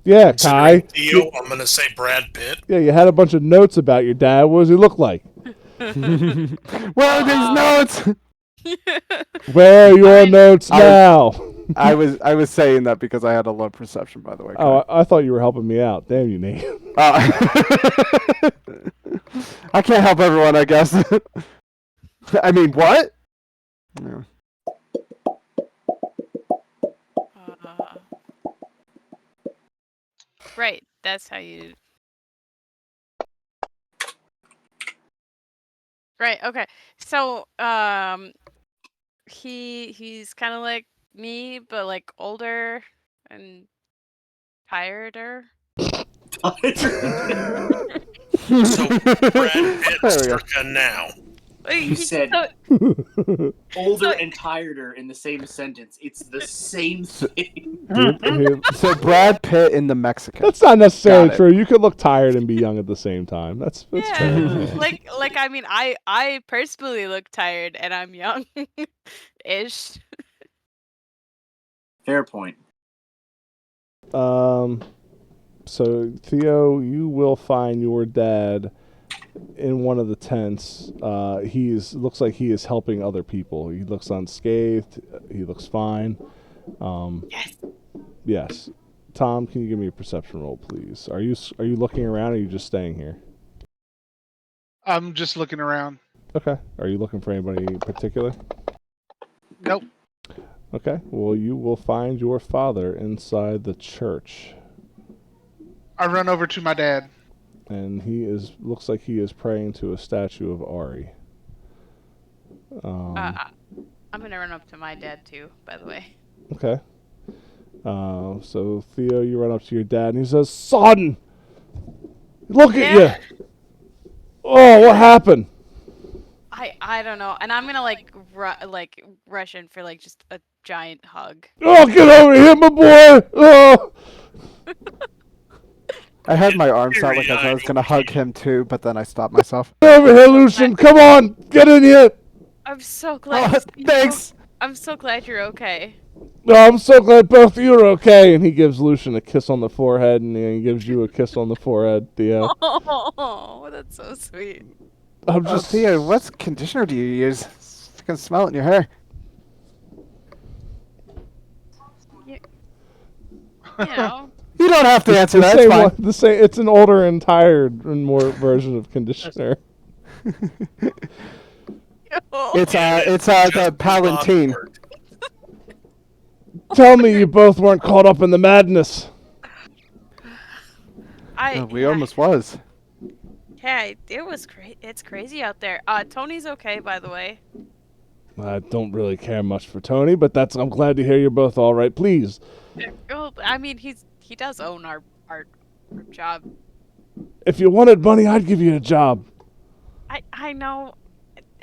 Yeah, Kai. Theo, I'm gonna say Brad Pitt. Yeah, you had a bunch of notes about your dad. What does he look like? Where are these notes? Where are your notes now? I was saying that because I had a low perception, by the way. Oh, I thought you were helping me out. Damn you, Nate. I can't help everyone, I guess. I mean, what? Yeah. right. That's how you. Right. Okay. So, he's kind of like me, but like older and tireder. So Brad Pitt circa now. You said So, older and tireder in the same sentence. It's the same thing. So Brad Pitt in the Mexican. That's not necessarily Got it. true. You could look tired and be young at the same time. That's yeah, fair. like I mean, I personally look tired and I'm young, ish. Fair point. So Theo, you will find your dad in one of the tents. Looks like he is helping other people. He looks unscathed. He looks fine. Yes. Yes. Tom, can you give me a perception roll, please? Are you looking around, or are you just staying here? I'm just looking around. Okay. Are you looking for anybody in particular? Nope. Okay. Well, you will find your father inside the church. I run over to my dad. And looks like he is praying to a statue of Ari. I'm gonna run up to my dad too, by the way. Okay. So Theo, you run up to your dad and he says, "Son, look at you! Oh, what happened?" I don't know, and I'm gonna like rush in for like just a giant hug. Oh, get over here, my boy! Oh. I had my arms out like I was gonna hug him too, but then I stopped myself. Get over here, Lucian! Come on, get in here! I'm so glad. Thanks. I'm so glad you're okay. Oh, I'm so glad both of you are okay. And he gives Lucian a kiss on the forehead, and he gives you a kiss on the forehead, Theo. Oh, that's so sweet. I'm just Theo, what conditioner do you use? I can smell it in your hair. You know. You don't have to answer that. same It's fine. one, the same. It's an older and tired and more version of conditioner. It's the Palatine. Tell me you both weren't caught up in the madness. We almost was. Yeah, it was great. It's crazy out there. Tony's okay, by the way. I don't really care much for Tony, but I'm glad to hear you're both all right. Please. Well, I mean, he does own our job. If you wanted money, I'd give you a job. I know.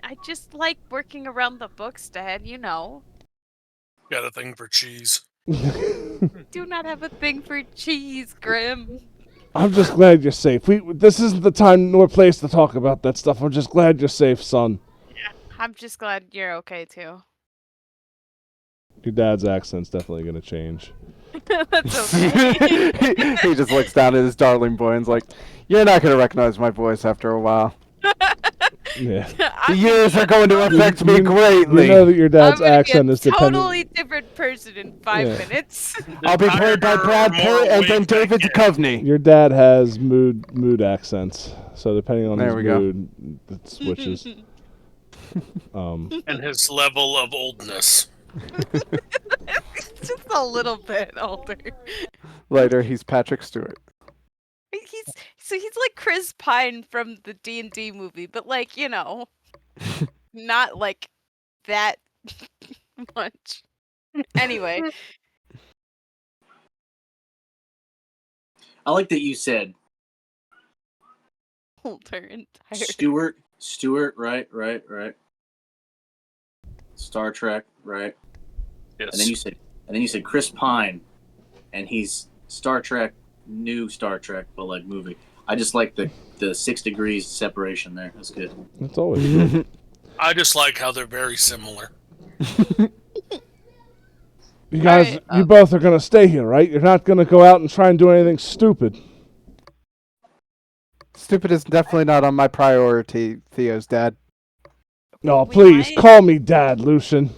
I just like working around the books, Dad. You know. Got a thing for cheese. Do not have a thing for cheese, Grim. I'm just glad you're safe. This isn't the time nor place to talk about that stuff. I'm just glad you're safe, son. Yeah, I'm just glad you're okay too. Your dad's accent's definitely gonna change. That's okay. He just looks down at his darling boy and's like, "You're not gonna recognize my voice after a while. Yeah. The years are going to affect me greatly. You know that your dad's I'm gonna accent be a is dependent. totally different person in 5 minutes. I'll be played by Brad Pitt and then David Duchovny." Your dad has mood accents, so depending on There his we go. mood, it switches. And his level of oldness. Just a little bit older. Later, he's Patrick Stewart. He's like Chris Pine from the D&D movie, but like, not like that much. Anyway, I like that you said older and tired. Stewart, right. Star Trek, right? Yes. And then you said Chris Pine, and he's Star Trek, new Star Trek, but like movie. I just like the 6 degrees separation there. That's good. That's always good. I just like how they're very similar. You guys, Right, you both are gonna stay here, right? You're not gonna go out and try and do anything stupid. Stupid is definitely not on my priority, Theo's dad. No, We please, might- call me Dad, Lucian.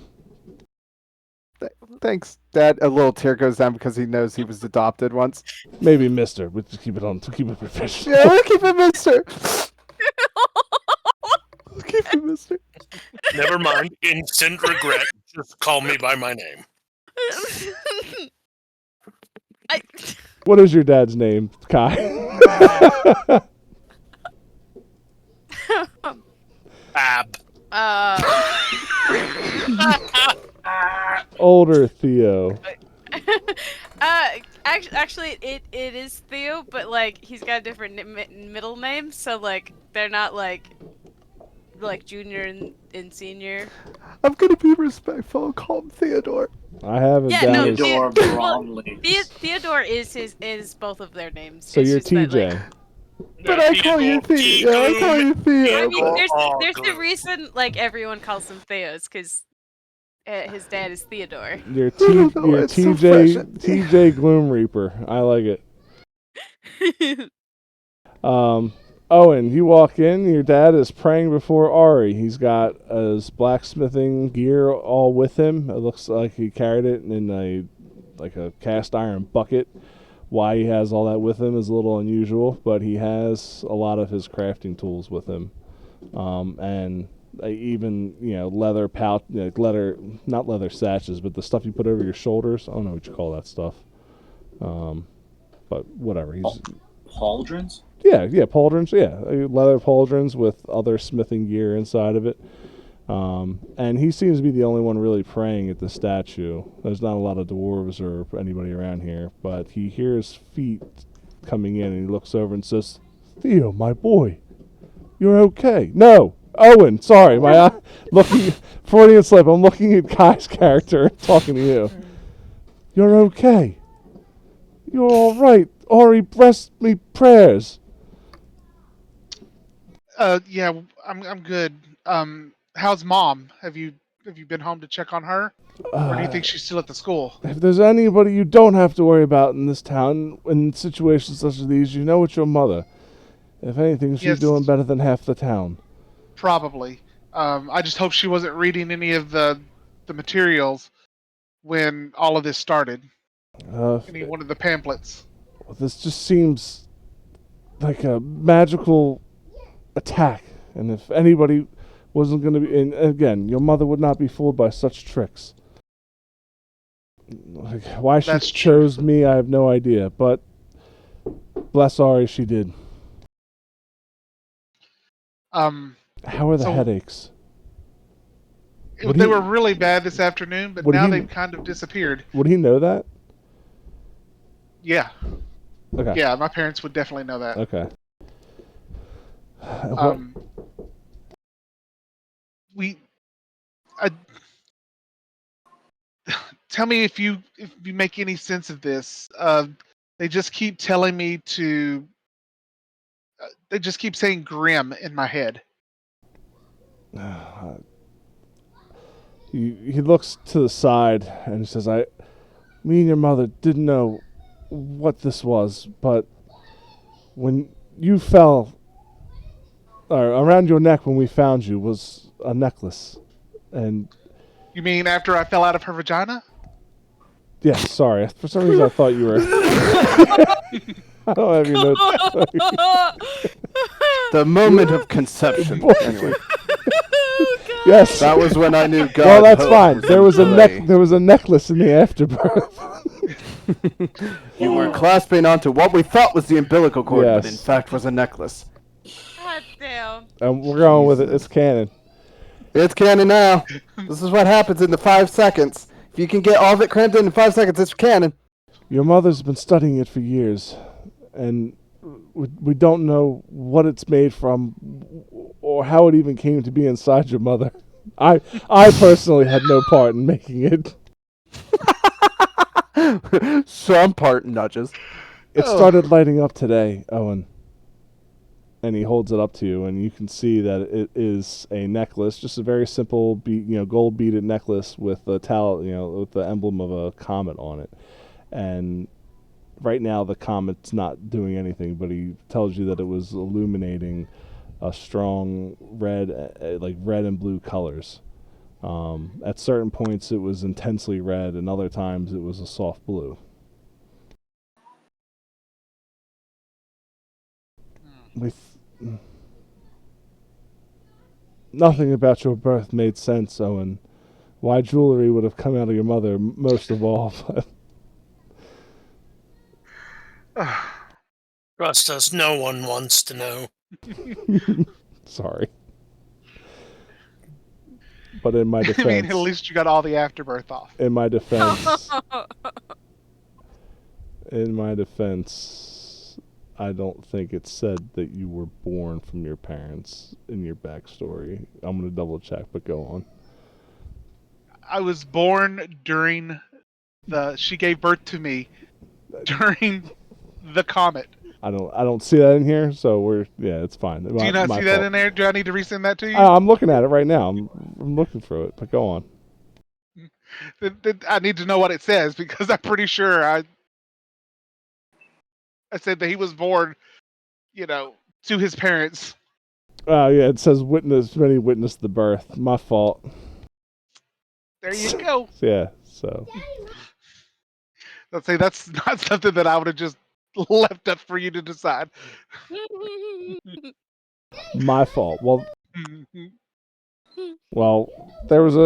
Thanks, Dad. A little tear goes down because he knows he was adopted once. Maybe Mister, but just keep it professional. Yeah, we'll keep it Mister. We'll keep it Mister. Never mind. Instant regret. Just call me by my name. What is your dad's name, Kai? Ab. Older Theo. Actually, it is Theo, but like he's got a different middle name, so like they're not like junior and senior. I'm gonna be respectful and call him Theodore. I have it Yeah, down no, as... Theodore Bromley. Theodore is both of their names. So It's you're just that, TJ. like, But I call you Theo. Yeah, I call you Theo. I mean, there's Oh, the reason like everyone calls him Theo's because his dad is Theodore. You're, I don't know, you're it's so fresh. TJ Gloom Reaper. I like it. Owen, you walk in, your dad is praying before Ari. He's got his blacksmithing gear all with him. It looks like he carried it in a cast iron bucket. Why he has all that with him is a little unusual, but he has a lot of his crafting tools with him. And even, leather pouch, not leather sashes, but the stuff you put over your shoulders. I don't know what you call that stuff. But whatever. He's Pauldrons? Yeah, pauldrons, leather pauldrons with other smithing gear inside of it. And he seems to be the only one really praying at the statue. There's not a lot of dwarves or anybody around here, but he hears feet coming in, and he looks over and says, "Theo, my boy, you're okay." No, Owen, sorry, looking Freudian slip. I'm looking at Kai's character, talking to you. You're okay. You're all right. Ari blessed me prayers. Yeah, I'm good. How's Mom? Have you been home to check on her, or do you think she's still at the school? If there's anybody you don't have to worry about in this town, in situations such as these, you know it's your mother. If anything, she's Yes. doing better than half the town. Probably. I just hope she wasn't reading any of the materials when all of this started. Any one of the pamphlets. This just seems like a magical attack, and if anybody wasn't going to be, and again, your mother would not be fooled by such tricks. Like, why she That's chose me, I have no idea, but bless Ari, she did. How are the So- headaches? Would They he- were really bad this afternoon, but would now he- they've kind of disappeared. Would he know that? Yeah, Okay. yeah, my parents would definitely know that. Okay. Tell me if you make any sense of this. They just keep telling me to. They just keep saying "grim" in my head. He looks to the side and he says, me and your mother didn't know what this was, but when you fell, or around your neck when we found you was a necklace. And You mean after I fell out of her vagina? yes, sorry. For some reason I thought you were... I don't have your notes. The moment of conception. Anyway. Yes. That was when I knew God. Well, that's hope fine. was There in was a play. there was a necklace in the afterbirth. You were clasping onto what we thought was the umbilical cord, but in Yes. fact was a necklace. God damn. And we're going with it. Jesus. It's canon. It's canon now. This is what happens in the 5 seconds. If you can get all of it crammed in 5 seconds, it's canon. Your mother's been studying it for years, and we don't know what it's made from or how it even came to be inside your mother. I personally had no part in making it. Some part nudges. It started lighting up today, Owen. And he holds it up to you, and you can see that it is a necklace, just a very simple, gold beaded necklace with a with the emblem of a comet on it. And right now, the comet's not doing anything, but he tells you that it was illuminating a strong red, like red and blue colors. At certain points, it was intensely red, and other times, it was a soft blue. Nothing about your birth made sense, Owen. Why jewelry would have come out of your mother, most of all. Trust us, no one wants to know. Sorry. But in my defense... I mean, at least you got all the afterbirth off. In my defense... I don't think it said that you were born from your parents in your backstory. I'm going to double check, but go on. I was born during she gave birth to me during the comet. I don't see that in here, so it's fine. Do you not see that in there? Do I need to resend that to you? I'm looking at it right now. I'm looking through it, but go on. I need to know what it says because I'm pretty sure I said that he was born, to his parents. Oh, yeah, it says many witnessed the birth. My fault. There you go. Yeah, so. Let's say that's not something that I would have just left up for you to decide. My fault. Well, there was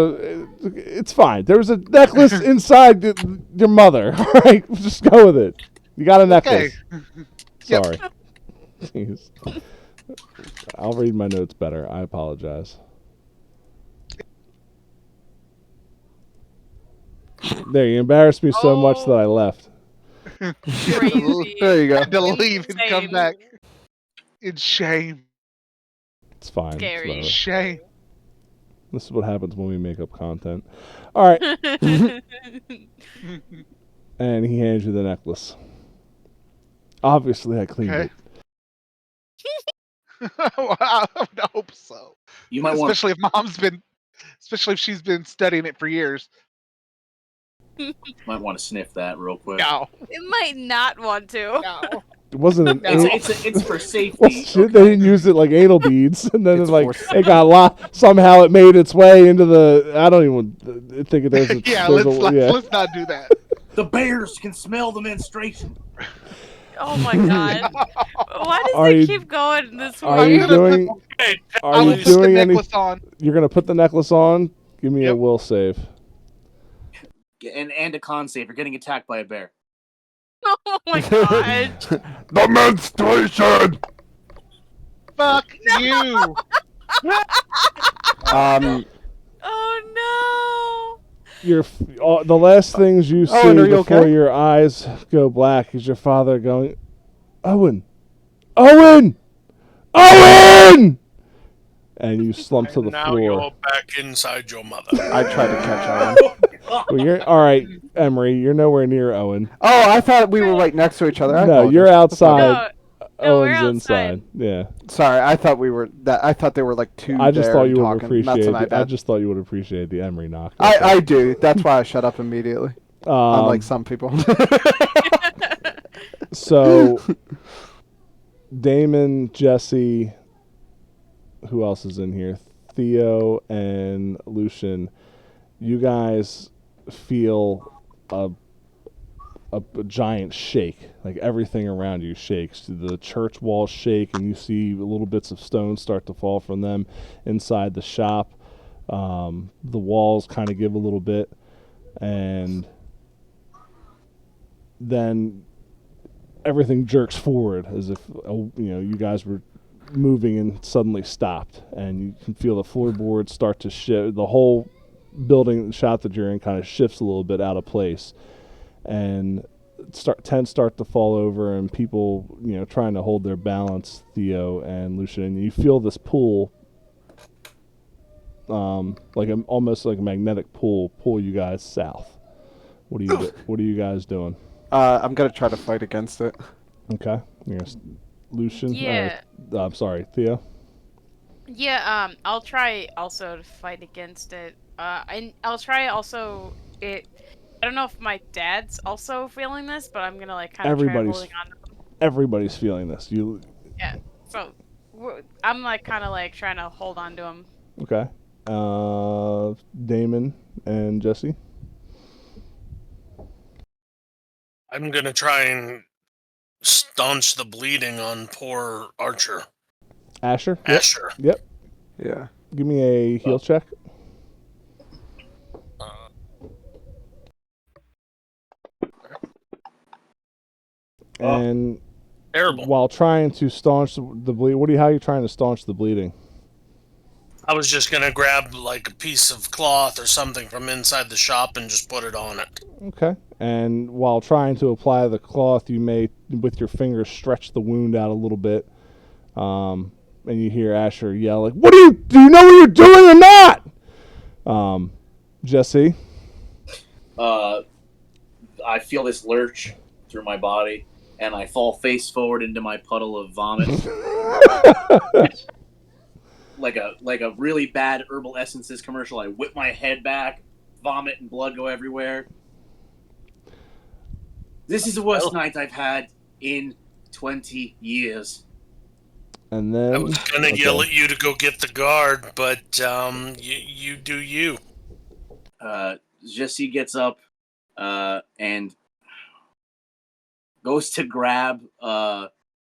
it's fine. There was a necklace inside your mother. All right, just go with it. You got a necklace. Okay. Sorry. Jeez. I'll read my notes better. I apologize. There, you embarrassed me so much that I left. Crazy. There you go. Had to leave and come Insane. back. In shame. It's fine. It's Scary. whatever. Shame. This is what happens when we make up content. All right. And he hands you the necklace. Obviously, I cleaned it. I would hope so. You might want especially if she's been studying it for years. to sniff that real quick. No. It might not want to. No. It wasn't an It's for Well, safety. shit, they didn't use it like anal beads, and then It's it got somehow it made its way into the. I don't even think there's a. Yeah, there's let's not do that. The bears can smell the menstruation. Oh my god. Why does Are it you- keep going this way? Are you doing? Hey, Are I will you put the doing any? necklace on. You're gonna put the necklace on. Give me a Yep. will save. And a con save. You're getting attacked by a bear. Oh my god. The menstruation. Fuck you. Oh The last things you see Owen, are you before okay? your eyes go black is your father going, Owen, Owen, Owen, and you slump to the now floor. you're back inside your mother. I tried to catch on. Well, you're all right, Emery. You're nowhere near Owen. Oh, I thought we were right next to each other. I No, apologize. you're no. outside. No, we're Owen's outside. inside. Yeah. Sorry, I thought we were that. I thought there were like two. I just there thought you would talking. appreciate. That's my I bad. just thought you would appreciate the Emery knock. I do. That's why I shut up immediately. Unlike some people. So, Damon, Jesse, who else is in here? Theo and Lucian. You guys feel a giant shake. Like everything around you shakes. The church walls shake, and you see little bits of stone start to fall from them inside the shop. The walls kind of give a little bit, and then everything jerks forward as if you guys were moving and suddenly stopped, and you can feel the floorboards start to shift. The whole building shot that you're in kind of shifts a little bit out of place, and tents start to fall over, and people trying to hold their balance. Theo and Lucian, and you feel this pull, almost like a magnetic pull you guys south. What are you guys doing? I'm gonna try to fight against it. Okay, Lucian. Yeah. I'm sorry, Theo. Yeah, I'll try also to fight against it. And I'll try also it. I don't know if my dad's also feeling this, but I'm gonna kind of try holding on to him. Everybody's feeling this. Yeah. So I'm kind of trying to hold on to him. Okay. Damon and Jesse. I'm gonna try and staunch the bleeding on poor Archer. Asher. Asher. Yep. Yeah. Give me a heal check. And terrible. While trying to staunch the bleed, how are you trying to staunch the bleeding? I was just gonna grab like a piece of cloth or something from inside the shop and just put it on it. Okay. And while trying to apply the cloth, you may, with your fingers, stretch the wound out a little bit. And you hear Asher yell, like, do you know what you're doing or not? Jesse? I feel this lurch through my body, and I fall face forward into my puddle of vomit. like a really bad Herbal Essences commercial. I whip my head back, vomit and blood go everywhere. This is the worst night I've had in 20 years. And then I was gonna yell at you to go get the guard, but you do you. Jesse gets up and goes to grab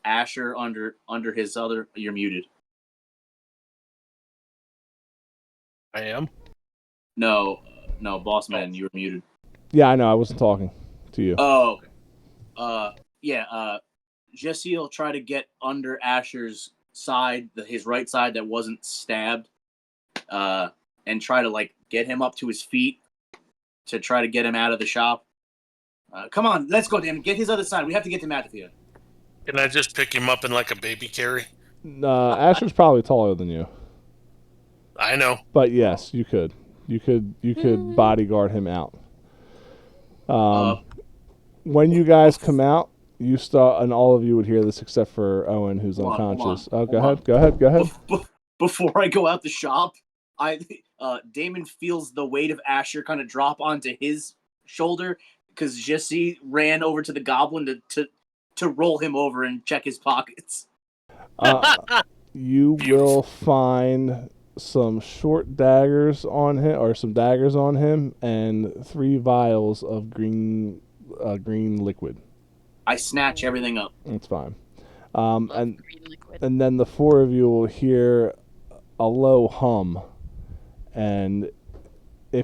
Asher under his other. You're muted. I am? No, boss man, you were muted. Yeah, I know. I wasn't talking to you. Oh, okay. Jesse will try to get under Asher's side, his right side that wasn't stabbed, and try to get him up to his feet to try to get him out of the shop. Come on, let's go, damn. Get his other side. We have to get him out of here. Can I just pick him up in like a baby carry? Asher's probably taller than you. I know. But yes, you could. You could bodyguard him out. When you guys come out, you start, and all of you would hear this except for Owen, who's unconscious. Go ahead. Before I go out the shop, Damon feels the weight of Asher kind of drop onto his shoulder because Jesse ran over to the goblin to roll him over and check his pockets. You will find some short daggers on him, or some daggers on him, and 3 vials of green liquid. I snatch everything up. That's fine. And then the 4 of you will hear a low hum, and then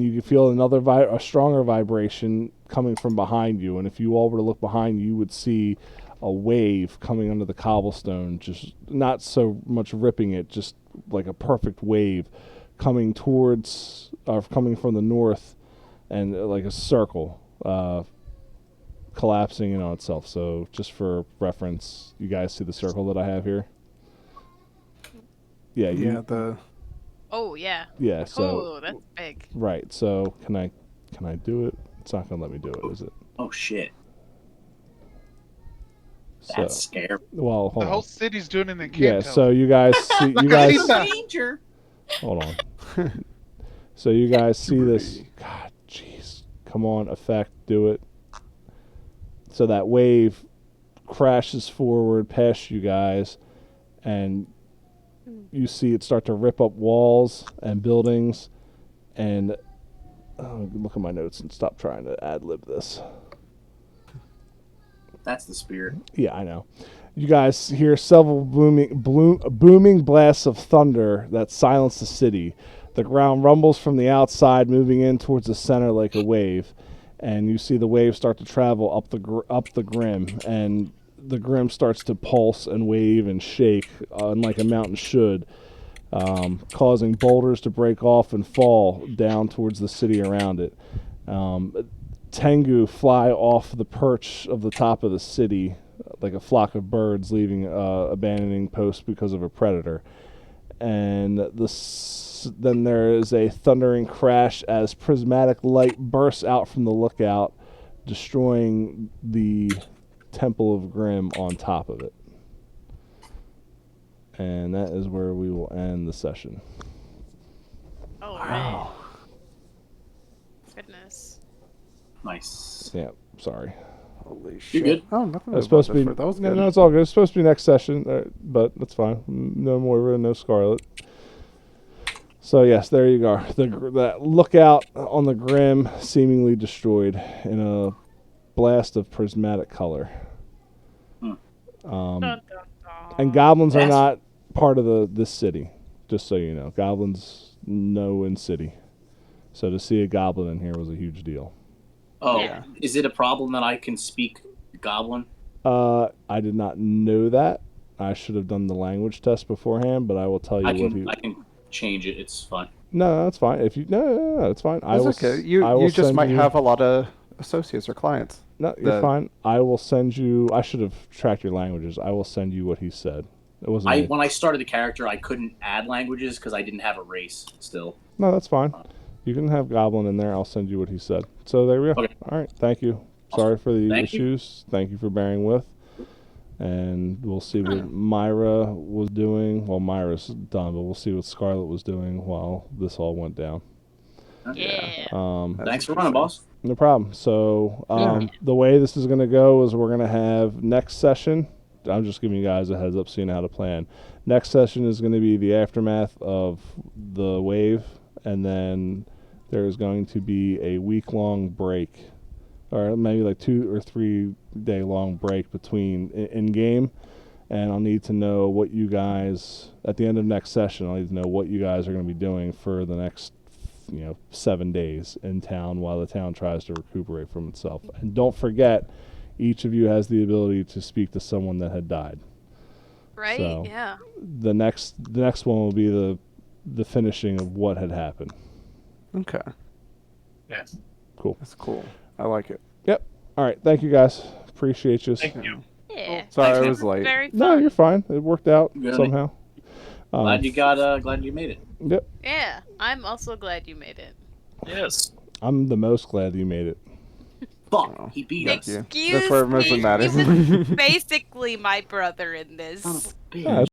you feel a stronger vibration coming from behind you, and if you all were to look behind you would see a wave coming under the cobblestone, just not so much ripping it, just like a perfect wave coming from the north, and like a circle collapsing in on itself. So just for reference, you guys see the circle that I have here? Yeah. Oh yeah. Yeah. So. Oh, that's big. Right. So can I do it? It's not gonna let me do it, is it? Oh shit. So, that's scary. Well, hold on. The whole city's doing it in Canto. Yeah. So you guys see. Danger. Hold on. So you guys see this? God, jeez. Come on, effect. Do it. So that wave crashes forward past you guys, and you see it start to rip up walls and buildings, and look at my notes and stop trying to ad-lib this. That's the spirit. Yeah, I know. You guys hear several booming blasts of thunder that silence the city. The ground rumbles from the outside, moving in towards the center like a wave, and you see the wave start to travel up the grim, and the grim starts to pulse and wave and shake, like a mountain should, causing boulders to break off and fall down towards the city around it. Tengu fly off the perch of the top of the city like a flock of birds leaving abandoning post because of a predator. And then there is a thundering crash as prismatic light bursts out from the lookout, destroying the Temple of Grimm on top of it. And that is where we will end the session. All right. Goodness. Nice. Yeah, sorry. Holy shit. You're good. Oh, nothing. It's supposed to be. That was good. No, it's all good. It's supposed to be next session, but that's fine. No Moira, no Scarlet. So yes, there you go. That lookout on the Grim seemingly destroyed in a blast of prismatic color. Dun, dun, dun. And goblins are That's- not part of this city. Just so you know, goblins no in city. So to see a goblin in here was a huge deal. Oh, Yeah. is it a problem that I can speak Goblin? I did not know that. I should have done the language test beforehand, but I will tell you I what can he. I can change it. It's fine. No, that's fine. If you no, it's fine. That's okay. You just send might you- have a lot of associates or clients. No, you're the- fine. I will send you. I should have tracked your languages. I will send you what he said. It wasn't. me. When I started the character, I couldn't add languages because I didn't have a race still. No, that's fine. You can have Goblin in there. I'll send you what he said. So there we go. Okay. All right. Thank you. Sorry for the Thank you. issues. Thank you for bearing with. And we'll see what Myra was doing. Well, Myra's done, but we'll see what Scarlet was doing while this all went down. Yeah. Thanks for running, boss. No problem. So the way this is going to go is we're going to have next session. I'm just giving you guys a heads up so you know how to plan. Next session is going to be the aftermath of the wave, and then there is going to be a week-long break, or maybe like 2 or 3 day long break between in game. And I'll need to know what you guys at the end of next session. I'll need to know what you guys are going to be doing for the next 7 days in town while the town tries to recuperate from itself. And don't forget, each of you has the ability to speak to someone that had died. Right? So- Yeah. The next one will be the finishing of what had happened. Okay. Yes. That's cool. I like it. All right, thank you guys. Appreciate you. Thank you. Yeah. Sorry, Thanks, I man. was late. Very fun. No, you're fine. It worked out Good. somehow. Glad you made it. Yep. Yeah. I'm also glad you made it. Yes. I'm the most glad you made it. Fuck, he beat Thank us. you. Excuse That's what mostly me. matters. He was basically my brother in this. Son of a bitch. Yeah,